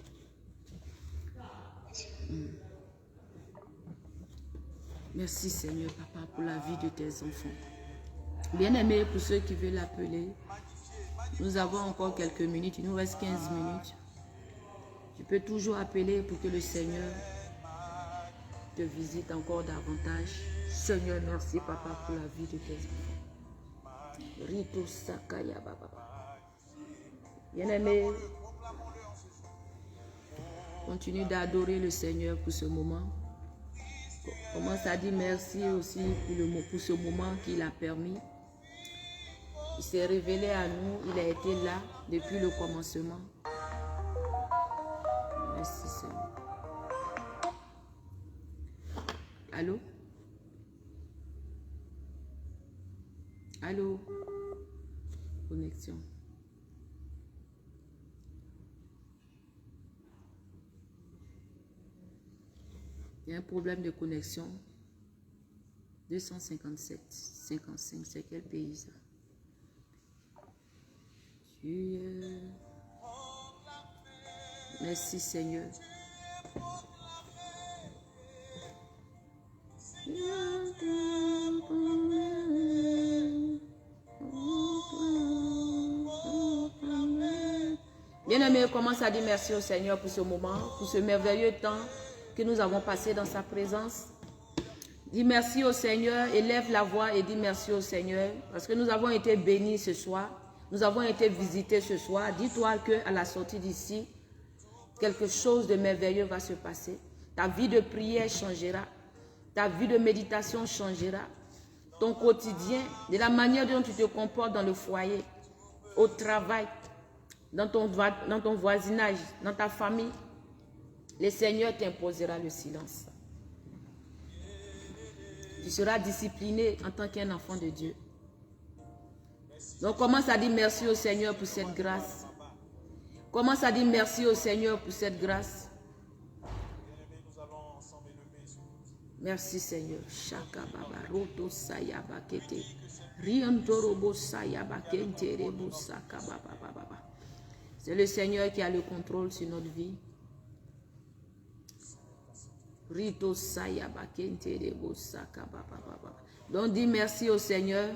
Merci Seigneur, papa, pour la vie de tes enfants. Bien-aimés, pour ceux qui veulent l'appeler, nous avons encore quelques minutes. Il nous reste 15 minutes. Tu peux toujours appeler pour que le Seigneur te visite encore davantage. Seigneur, merci papa pour la vie de tes enfants. Rito Sakaya Baba. Bien-aimé, continue d'adorer le Seigneur pour ce moment. Commence à dire merci aussi pour ce moment qu'il a permis. Il s'est révélé à nous, il a été là depuis le commencement. Merci Seigneur. Allô? Allô? Connexion. Il y a un problème de connexion. 257, 55, c'est quel pays ça? Dieu. Merci Seigneur. Bien-aimé, commence à dire merci au Seigneur pour ce moment, pour ce merveilleux temps que nous avons passé dans sa présence. Dis merci au Seigneur, élève la voix et dis merci au Seigneur, parce que nous avons été bénis ce soir, nous avons été visités ce soir. Dis-toi qu'à la sortie d'ici, quelque chose de merveilleux va se passer. Ta vie de prière changera, ta vie de méditation changera, ton quotidien, de la manière dont tu te comportes dans le foyer, au travail, dans ton voisinage, dans ta famille, le Seigneur t'imposera le silence. Tu seras discipliné en tant qu'un enfant de Dieu. Donc commence à dire merci au Seigneur pour cette grâce. Commence à dire merci au Seigneur pour cette grâce. Merci Seigneur. Shaka Baba, Roto Sayaba Kete. C'est le Seigneur qui a le contrôle sur notre vie. Donc dis merci au Seigneur.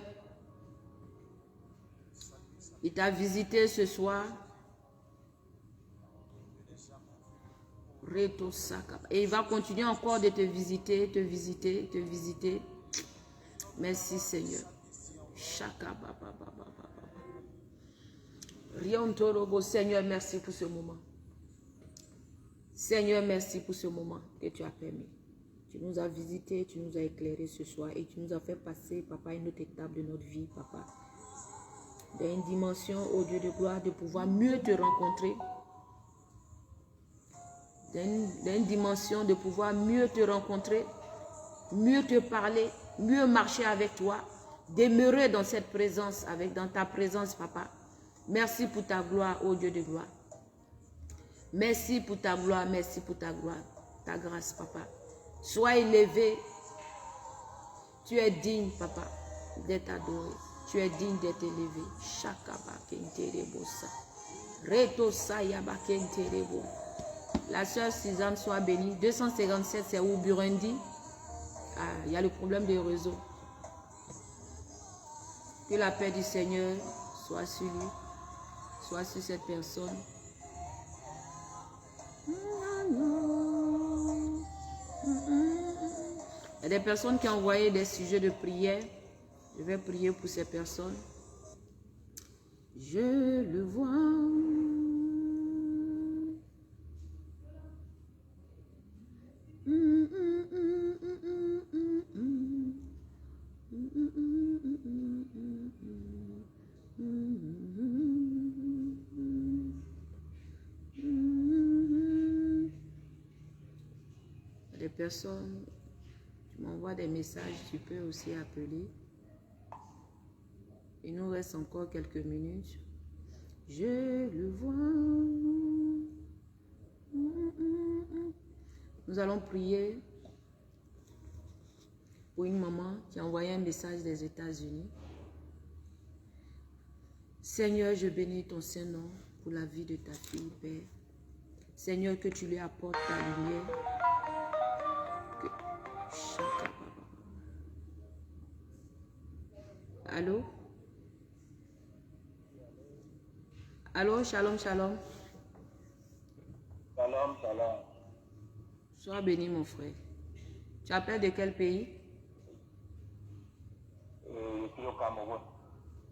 Il t'a visité ce soir. Et il va continuer encore de te visiter, te visiter, te visiter. Merci Seigneur. Seigneur, merci pour ce moment. Seigneur, merci pour ce moment que tu as permis. Tu nous as visités, tu nous as éclairés ce soir et tu nous as fait passer, papa, une autre étape de notre vie, papa. Dans une dimension, au Dieu de gloire, de pouvoir mieux te rencontrer. Dans une dimension de pouvoir mieux te rencontrer, mieux te parler, mieux marcher avec toi, demeurer dans cette présence, dans ta présence, papa. Merci pour ta gloire, ô Dieu de gloire. Merci pour ta gloire, merci pour ta gloire, ta grâce, papa. Sois élevé. Tu es digne, papa, d'être adoré. Tu es digne d'être élevé. Shakaba kenterebosa. Reto sayaba kenterebo. La sœur Suzanne soit bénie. 257, c'est où Burundi? Ah, il y a le problème des réseaux. Que la paix du Seigneur soit sur lui, soit sur cette personne. Il y a des personnes qui ont envoyé des sujets de prière. Je vais prier pour ces personnes. Je le vois. Des personnes, tu m'envoies des messages, tu peux aussi appeler. Il nous reste encore quelques minutes. Je le vois. Nous allons prier pour une maman qui a envoyé un message des États-Unis. Seigneur, je bénis ton Saint-Nom pour la vie de ta fille, Père. Seigneur, que tu lui apportes ta lumière. Allô? Allô, shalom, shalom. Shalom, shalom. Sois béni, mon frère. Tu appelles de quel pays? Je suis au Cameroun.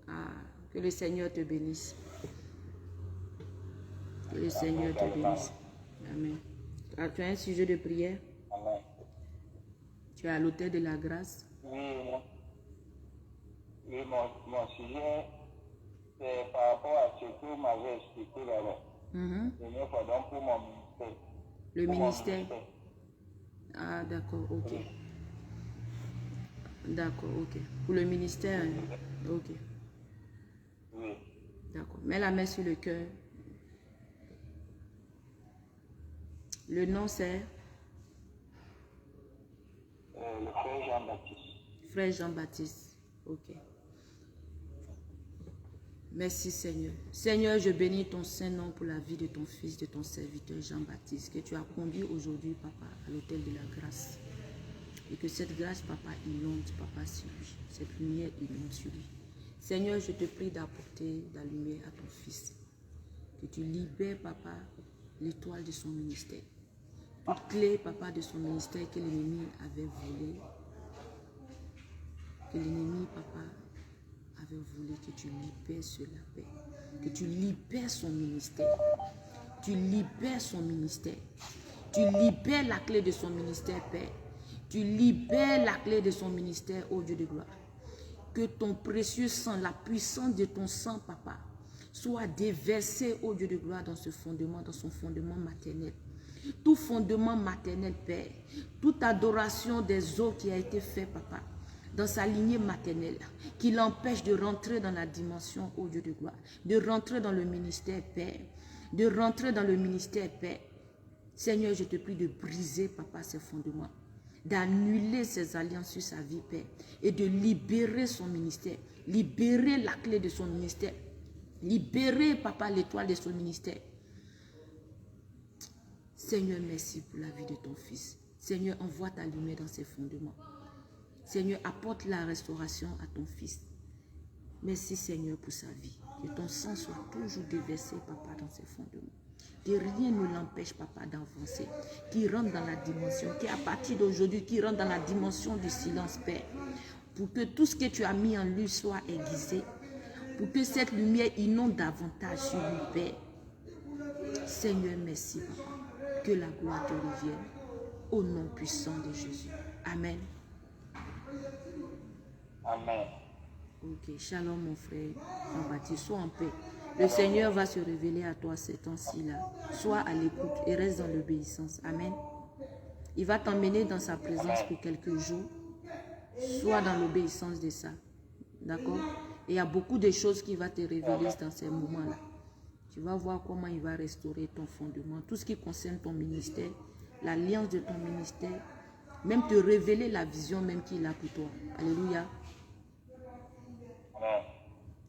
Ah, que le Seigneur te bénisse. Que le Seigneur te bénisse. Amen. Ah, tu as un sujet de prière? Amen. Tu es à l'autel de la grâce? Oui, mon sujet, c'est par rapport à ce que vous m'avez expliqué là-bas. Donc pour mon ministère. Le ministère? Ah, d'accord, ok. Oui. D'accord, ok. Pour le ministère, ok. Oui. D'accord. Mets la main sur le cœur. Le nom c'est? Le frère Jean-Baptiste. Frère Jean-Baptiste, ok. Merci Seigneur. Seigneur, je bénis ton Saint-Nom pour la vie de ton fils, de ton serviteur Jean-Baptiste, que tu as conduit aujourd'hui, papa, à l'autel de la grâce. Et que cette grâce, papa, inonde, papa, sur lui. Cette lumière inonde sur lui. Seigneur, je te prie d'apporter la lumière à ton fils. Que tu libères, papa, l'étoile de son ministère. Toute clé, papa, de son ministère que l'ennemi avait volé. Que l'ennemi, papa, avait voulu, que tu libères sur la paix. Que tu libères son ministère. Tu libères son ministère. Tu libères la clé de son ministère, Père. Tu libères la clé de son ministère, ô Dieu de gloire. Que ton précieux sang, la puissance de ton sang, papa, soit déversée, ô Dieu de gloire, dans ce fondement, dans son fondement maternel. Tout fondement maternel, Père, toute adoration des eaux qui a été faite, papa, dans sa lignée maternelle, qui l'empêche de rentrer dans la dimension, ô Dieu de gloire, de rentrer dans le ministère, Père, de rentrer dans le ministère, Père. Seigneur, je te prie de briser, papa, ces fondements, d'annuler ses alliances sur sa vie, Père, et de libérer son ministère, libérer la clé de son ministère, libérer, Papa, l'étoile de son ministère. Seigneur, merci pour la vie de ton fils. Seigneur, envoie ta lumière dans ses fondements. Seigneur, apporte la restauration à ton fils. Merci, Seigneur, pour sa vie. Que ton sang soit toujours déversé, Papa, dans ses fondements. Que rien ne l'empêche, Papa, d'avancer. Qu'il rentre dans la dimension, qu'à partir d'aujourd'hui, qu'il rentre dans la dimension du silence, Père. Pour que tout ce que tu as mis en lui soit aiguisé. Pour que cette lumière inonde davantage sur lui, Père. Seigneur, merci, Papa. Que la gloire te revienne. Au nom puissant de Jésus. Amen. Amen. Ok, shalom mon frère. Jean-Baptiste, sois en paix. Le Seigneur va se révéler à toi ces temps-ci-là. Sois à l'écoute et reste dans l'obéissance. Amen. Il va t'emmener dans sa présence pour quelques jours. Sois dans l'obéissance de ça. D'accord? Et il y a beaucoup de choses qui va te révéler dans ces moments-là. Tu vas voir comment il va restaurer ton fondement. Tout ce qui concerne ton ministère, l'alliance de ton ministère, même te révéler la vision même qu'il a pour toi. Alléluia. Amen.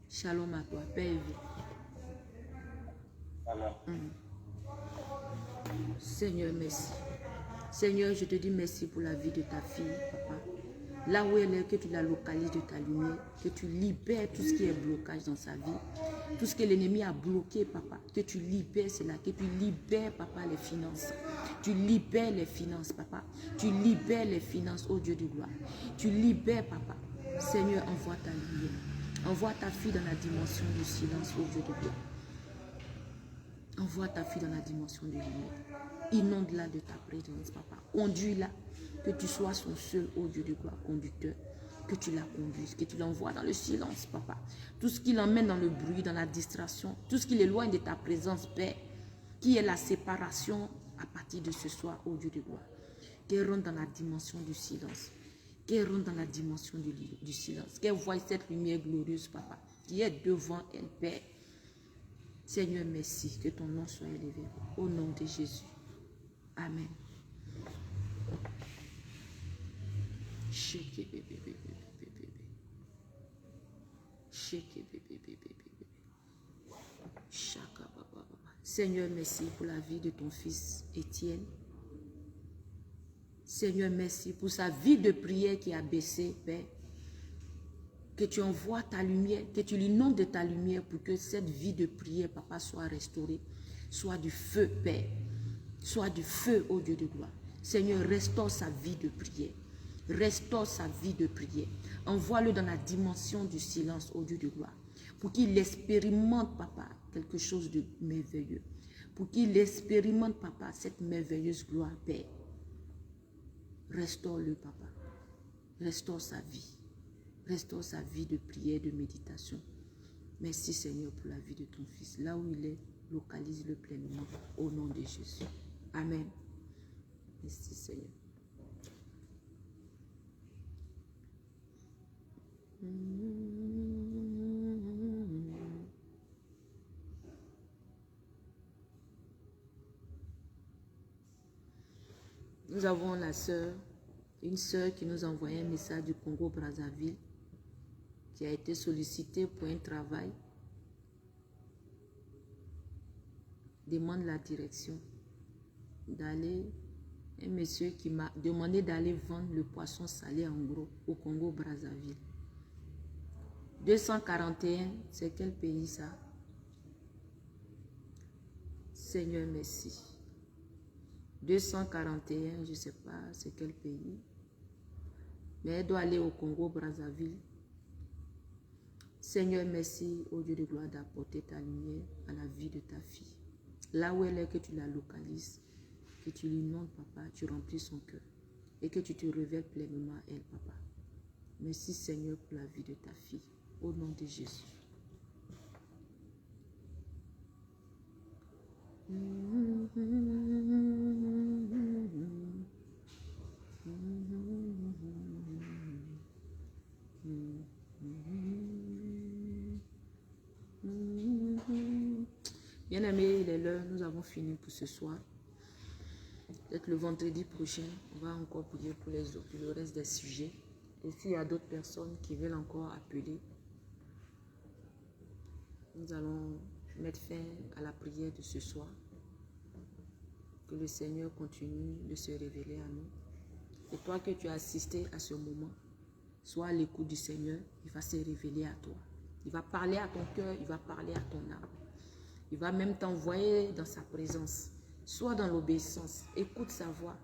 Shalom à toi, paix et vie. Amen. Seigneur, merci. Seigneur, je te dis merci pour la vie de ta fille, Papa. Là où elle est, que tu la localises de ta lumière, que tu libères tout ce qui est blocage dans sa vie, tout ce que l'ennemi a bloqué, Papa, que tu libères cela, que tu libères, Papa, les finances. Tu libères les finances, Papa. Tu libères les finances, ô Dieu de gloire. Tu libères, Papa. Seigneur, envoie ta lumière. Envoie ta fille dans la dimension du silence, ô Dieu de gloire. Envoie ta fille dans la dimension de lumière. Inonde-la de ta présence, Papa. Conduis-la. Que tu sois son seul, ô Dieu de gloire, conducteur. Que tu la conduises, que tu l'envoies dans le silence, Papa. Tout ce qui l'emmène dans le bruit, dans la distraction, tout ce qui l'éloigne de ta présence, Père, qui est la séparation à partir de ce soir, ô Dieu de gloire. Qu'elle rentre dans la dimension du silence. Qu'elle rentre dans la dimension du silence. Qu'elle voie cette lumière glorieuse, Papa, qui est devant elle, Père. Seigneur, merci. Que ton nom soit élevé. Au nom de Jésus. Amen. Seigneur, merci pour la vie de ton fils Étienne. Seigneur, merci pour sa vie de prière qui a baissé, Père. Que tu envoies ta lumière, que tu l'inondes de ta lumière pour que cette vie de prière, Papa, soit restaurée. Soit du feu, Père. Soit du feu, ô Dieu de gloire. Seigneur, restaure sa vie de prière. Restaure sa vie de prière. Envoie-le dans la dimension du silence, ô Dieu de gloire. Pour qu'il expérimente, Papa, quelque chose de merveilleux. Pour qu'il expérimente, Papa, cette merveilleuse gloire, Père. Restaure-le, Papa. Restaure sa vie. Restaure sa vie de prière, de méditation. Merci, Seigneur, pour la vie de ton fils. Là où il est, localise-le pleinement. Au nom de Jésus. Amen. Merci, Seigneur. Nous avons la sœur, une sœur qui nous a envoyé un message du Congo-Brazzaville, qui a été sollicitée pour un travail. Demande la direction d'aller, un monsieur qui m'a demandé d'aller vendre le poisson salé en gros au Congo-Brazzaville. 241, c'est quel pays ça? Seigneur, merci. 241, je ne sais pas c'est quel pays. Mais elle doit aller au Congo-Brazzaville. Seigneur, merci, ô Dieu de gloire, d'apporter ta lumière à la vie de ta fille. Là où elle est, que tu la localises, que tu l'inondes, Papa, tu remplis son cœur. Et que tu te révèles pleinement à elle, Papa. Merci, Seigneur, pour la vie de ta fille. Au nom de Jésus. Bien-aimés, il est l'heure, nous avons fini pour ce soir. Peut-être le vendredi prochain, on va encore prier pour le reste des sujets. Et s'il y a d'autres personnes qui veulent encore appeler, nous allons mettre fin à la prière de ce soir. Que le Seigneur continue de se révéler à nous. Et toi que tu as assisté à ce moment, sois à l'écoute du Seigneur, il va se révéler à toi. Il va parler à ton cœur, il va parler à ton âme. Il va même t'envoyer dans sa présence. Sois dans l'obéissance, écoute sa voix.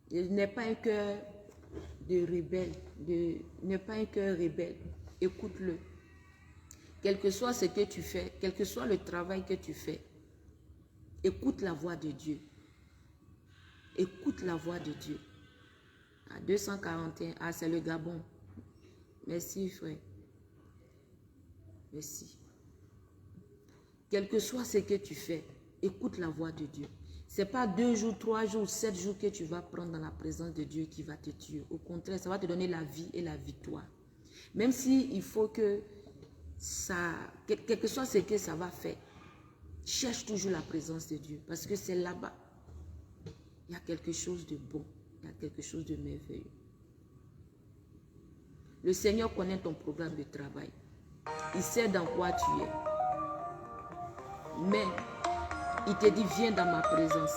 Il n'est pas un cœur de rebelle, n'est pas un cœur rebelle. Écoute-le. Quel que soit ce que tu fais, quel que soit le travail que tu fais, écoute la voix de Dieu. Écoute la voix de Dieu. À 241, ah c'est le Gabon. Merci frère. Merci. Quel que soit ce que tu fais, écoute la voix de Dieu. Ce n'est pas 2 jours, 3 jours, 7 jours que tu vas prendre dans la présence de Dieu qui va te tuer. Au contraire, ça va te donner la vie et la victoire. Même si il faut que ça, quel que soit ce que ça va faire, cherche toujours la présence de Dieu. Parce que c'est là-bas. Il y a quelque chose de bon. Il y a quelque chose de merveilleux. Le Seigneur connaît ton programme de travail. Il sait dans quoi tu es. Mais il te dit, viens dans ma présence.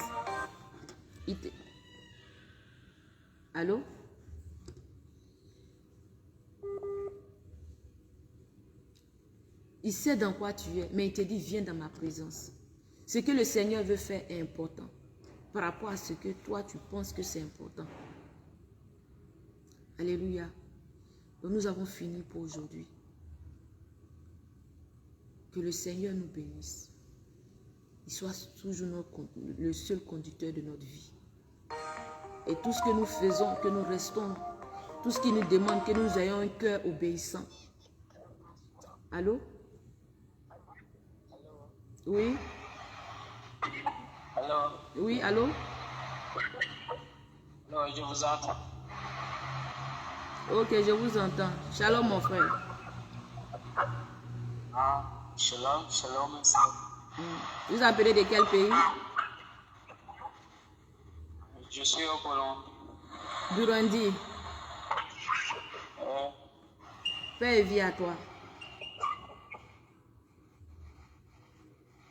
Allô? Il sait dans quoi tu es, mais il te dit, viens dans ma présence. Ce que le Seigneur veut faire est important par rapport à ce que toi, tu penses que c'est important. Alléluia. Donc, nous avons fini pour aujourd'hui. Que le Seigneur nous bénisse. Il soit toujours le seul conducteur de notre vie. Et tout ce que nous faisons, que nous restons, tout ce qui nous demande, que nous ayons un cœur obéissant. Allô? Oui? Allô? Oui, allô? Non, je vous entends. Ok, je vous entends. Shalom, mon frère. Ah, shalom, shalom. Vous appelez de quel pays? Je suis au Colombie. Burundi. Paix et vie à toi.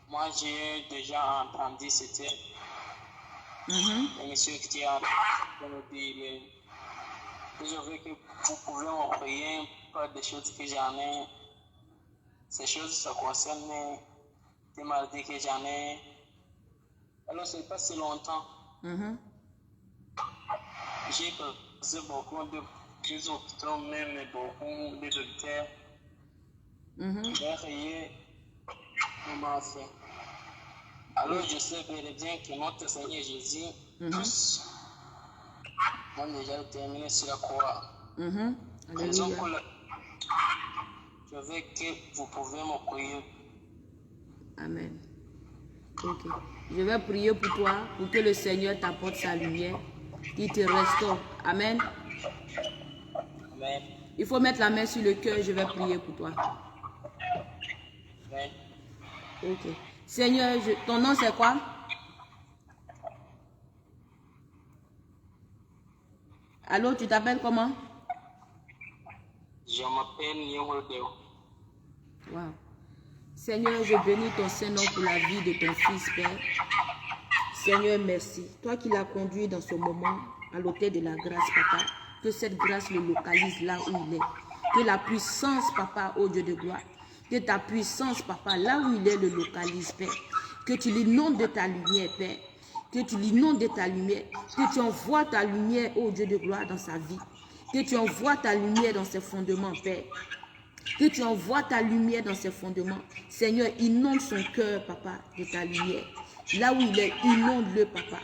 Moi, j'ai déjà entendu, c'était le monsieur qui a dit, je veux que vous pouvez me prier pour des choses que j'en ai. Ces choses, ça concerne des maladies que j'en ai. Alors, c'est pas si longtemps. J'ai passé beaucoup de plus hôpitaux, même beaucoup de docteurs. J'ai essayé de m'enfer. Alors, je sais bel et bien que notre Seigneur Jésus, tous, ont déjà terminé sur la croix. Raison pour laquelle je veux que vous pouvez me prier. Amen. Ok. Je vais prier pour toi, pour que le Seigneur t'apporte sa lumière, qu'il te restaure. Amen. Amen. Il faut mettre la main sur le cœur, je vais prier pour toi. Amen. Ok. Seigneur, ton nom c'est quoi? Allô, tu t'appelles comment? Je m'appelle Niomodeo. Wow. Seigneur, je bénis ton Saint-Nom pour la vie de ton Fils, Père. Seigneur, merci. Toi qui l'as conduit dans ce moment à l'autel de la grâce, Papa, que cette grâce le localise là où il est. Que la puissance, Papa, ô Dieu de gloire, que ta puissance, Papa, là où il est, le localise, Père. Que tu l'inondes de ta lumière, Père. Que tu l'inondes de ta lumière. Que tu envoies ta lumière, ô Dieu de gloire, dans sa vie. Que tu envoies ta lumière dans ses fondements, Père. Que tu envoies ta lumière dans ses fondements. Seigneur, inonde son cœur, Papa, de ta lumière. Là où il est, inonde-le, Papa.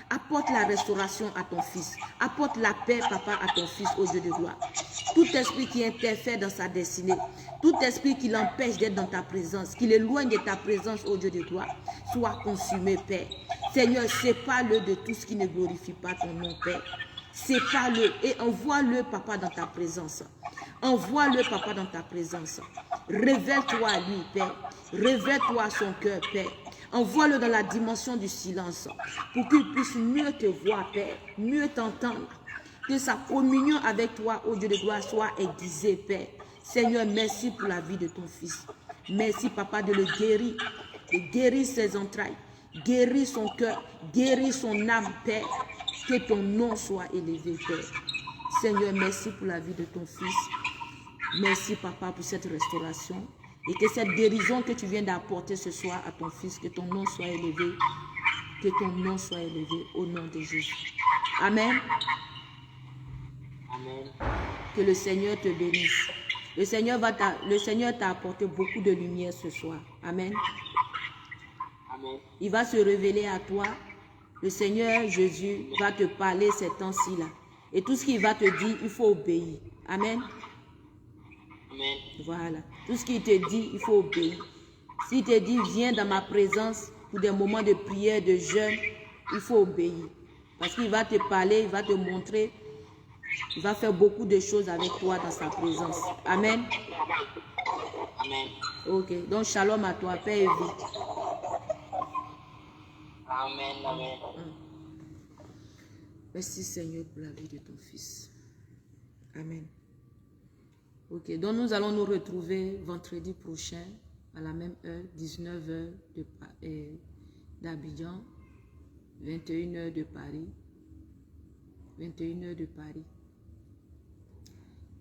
Apporte la restauration à ton fils. Apporte la paix, Papa, à ton fils, au Dieu de gloire. Tout esprit qui interfère dans sa destinée, tout esprit qui l'empêche d'être dans ta présence, qui l'éloigne de ta présence, au Dieu de gloire, soit consumé, Père. Seigneur, sépare-le de tout ce qui ne glorifie pas ton nom, Père. Sépare-le et envoie-le, Papa, dans ta présence. Envoie-le, Papa, dans ta présence. Révèle-toi à lui, Père. Révèle-toi à son cœur, Père. Envoie-le dans la dimension du silence pour qu'il puisse mieux te voir, Père, mieux t'entendre. Que sa communion avec toi, ô Dieu de gloire, soit aiguisée, Père. Seigneur, merci pour la vie de ton fils. Merci, Papa, de le guérir. De guérir ses entrailles. Guérir son cœur. Guérir son âme, Père. Que ton nom soit élevé, Père. Seigneur, merci pour la vie de ton fils. Merci, Papa, pour cette restauration. Et que cette guérison que tu viens d'apporter ce soir à ton fils, que ton nom soit élevé. Que ton nom soit élevé au nom de Jésus. Amen. Amen. Que le Seigneur te bénisse. Le Seigneur t'a apporté beaucoup de lumière ce soir. Amen. Amen. Il va se révéler à toi. Le Seigneur Jésus va te parler ces temps-ci là. Et tout ce qu'il va te dire, il faut obéir. Amen. Amen. Voilà. Tout ce qu'il te dit, il faut obéir. S'il te dit, viens dans ma présence pour des moments de prière, de jeûne, il faut obéir. Parce qu'il va te parler, il va te montrer. Il va faire beaucoup de choses avec toi dans sa présence. Amen. Amen. Ok. Donc, shalom à toi, Père et vie. Amen. Amen. Merci, Seigneur, pour la vie de ton fils. Amen. Ok. Donc, nous allons nous retrouver vendredi prochain à la même heure, 19h d'Abidjan, 21h de Paris. 21h de Paris.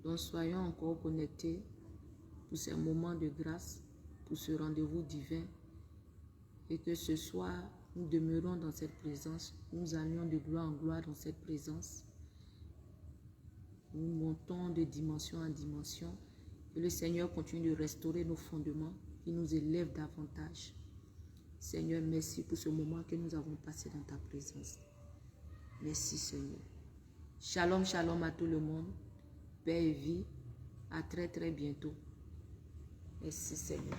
Donc soyons encore connectés pour ces moments de grâce, pour ce rendez-vous divin. Et que ce soir, nous demeurons dans cette présence. Nous allions de gloire en gloire dans cette présence. Nous montons de dimension en dimension. Et le Seigneur continue de restaurer nos fondements. Il nous élève davantage. Seigneur, merci pour ce moment que nous avons passé dans ta présence. Merci, Seigneur. Shalom, shalom à tout le monde. Paix et vie. À très, très bientôt. Merci, Seigneur.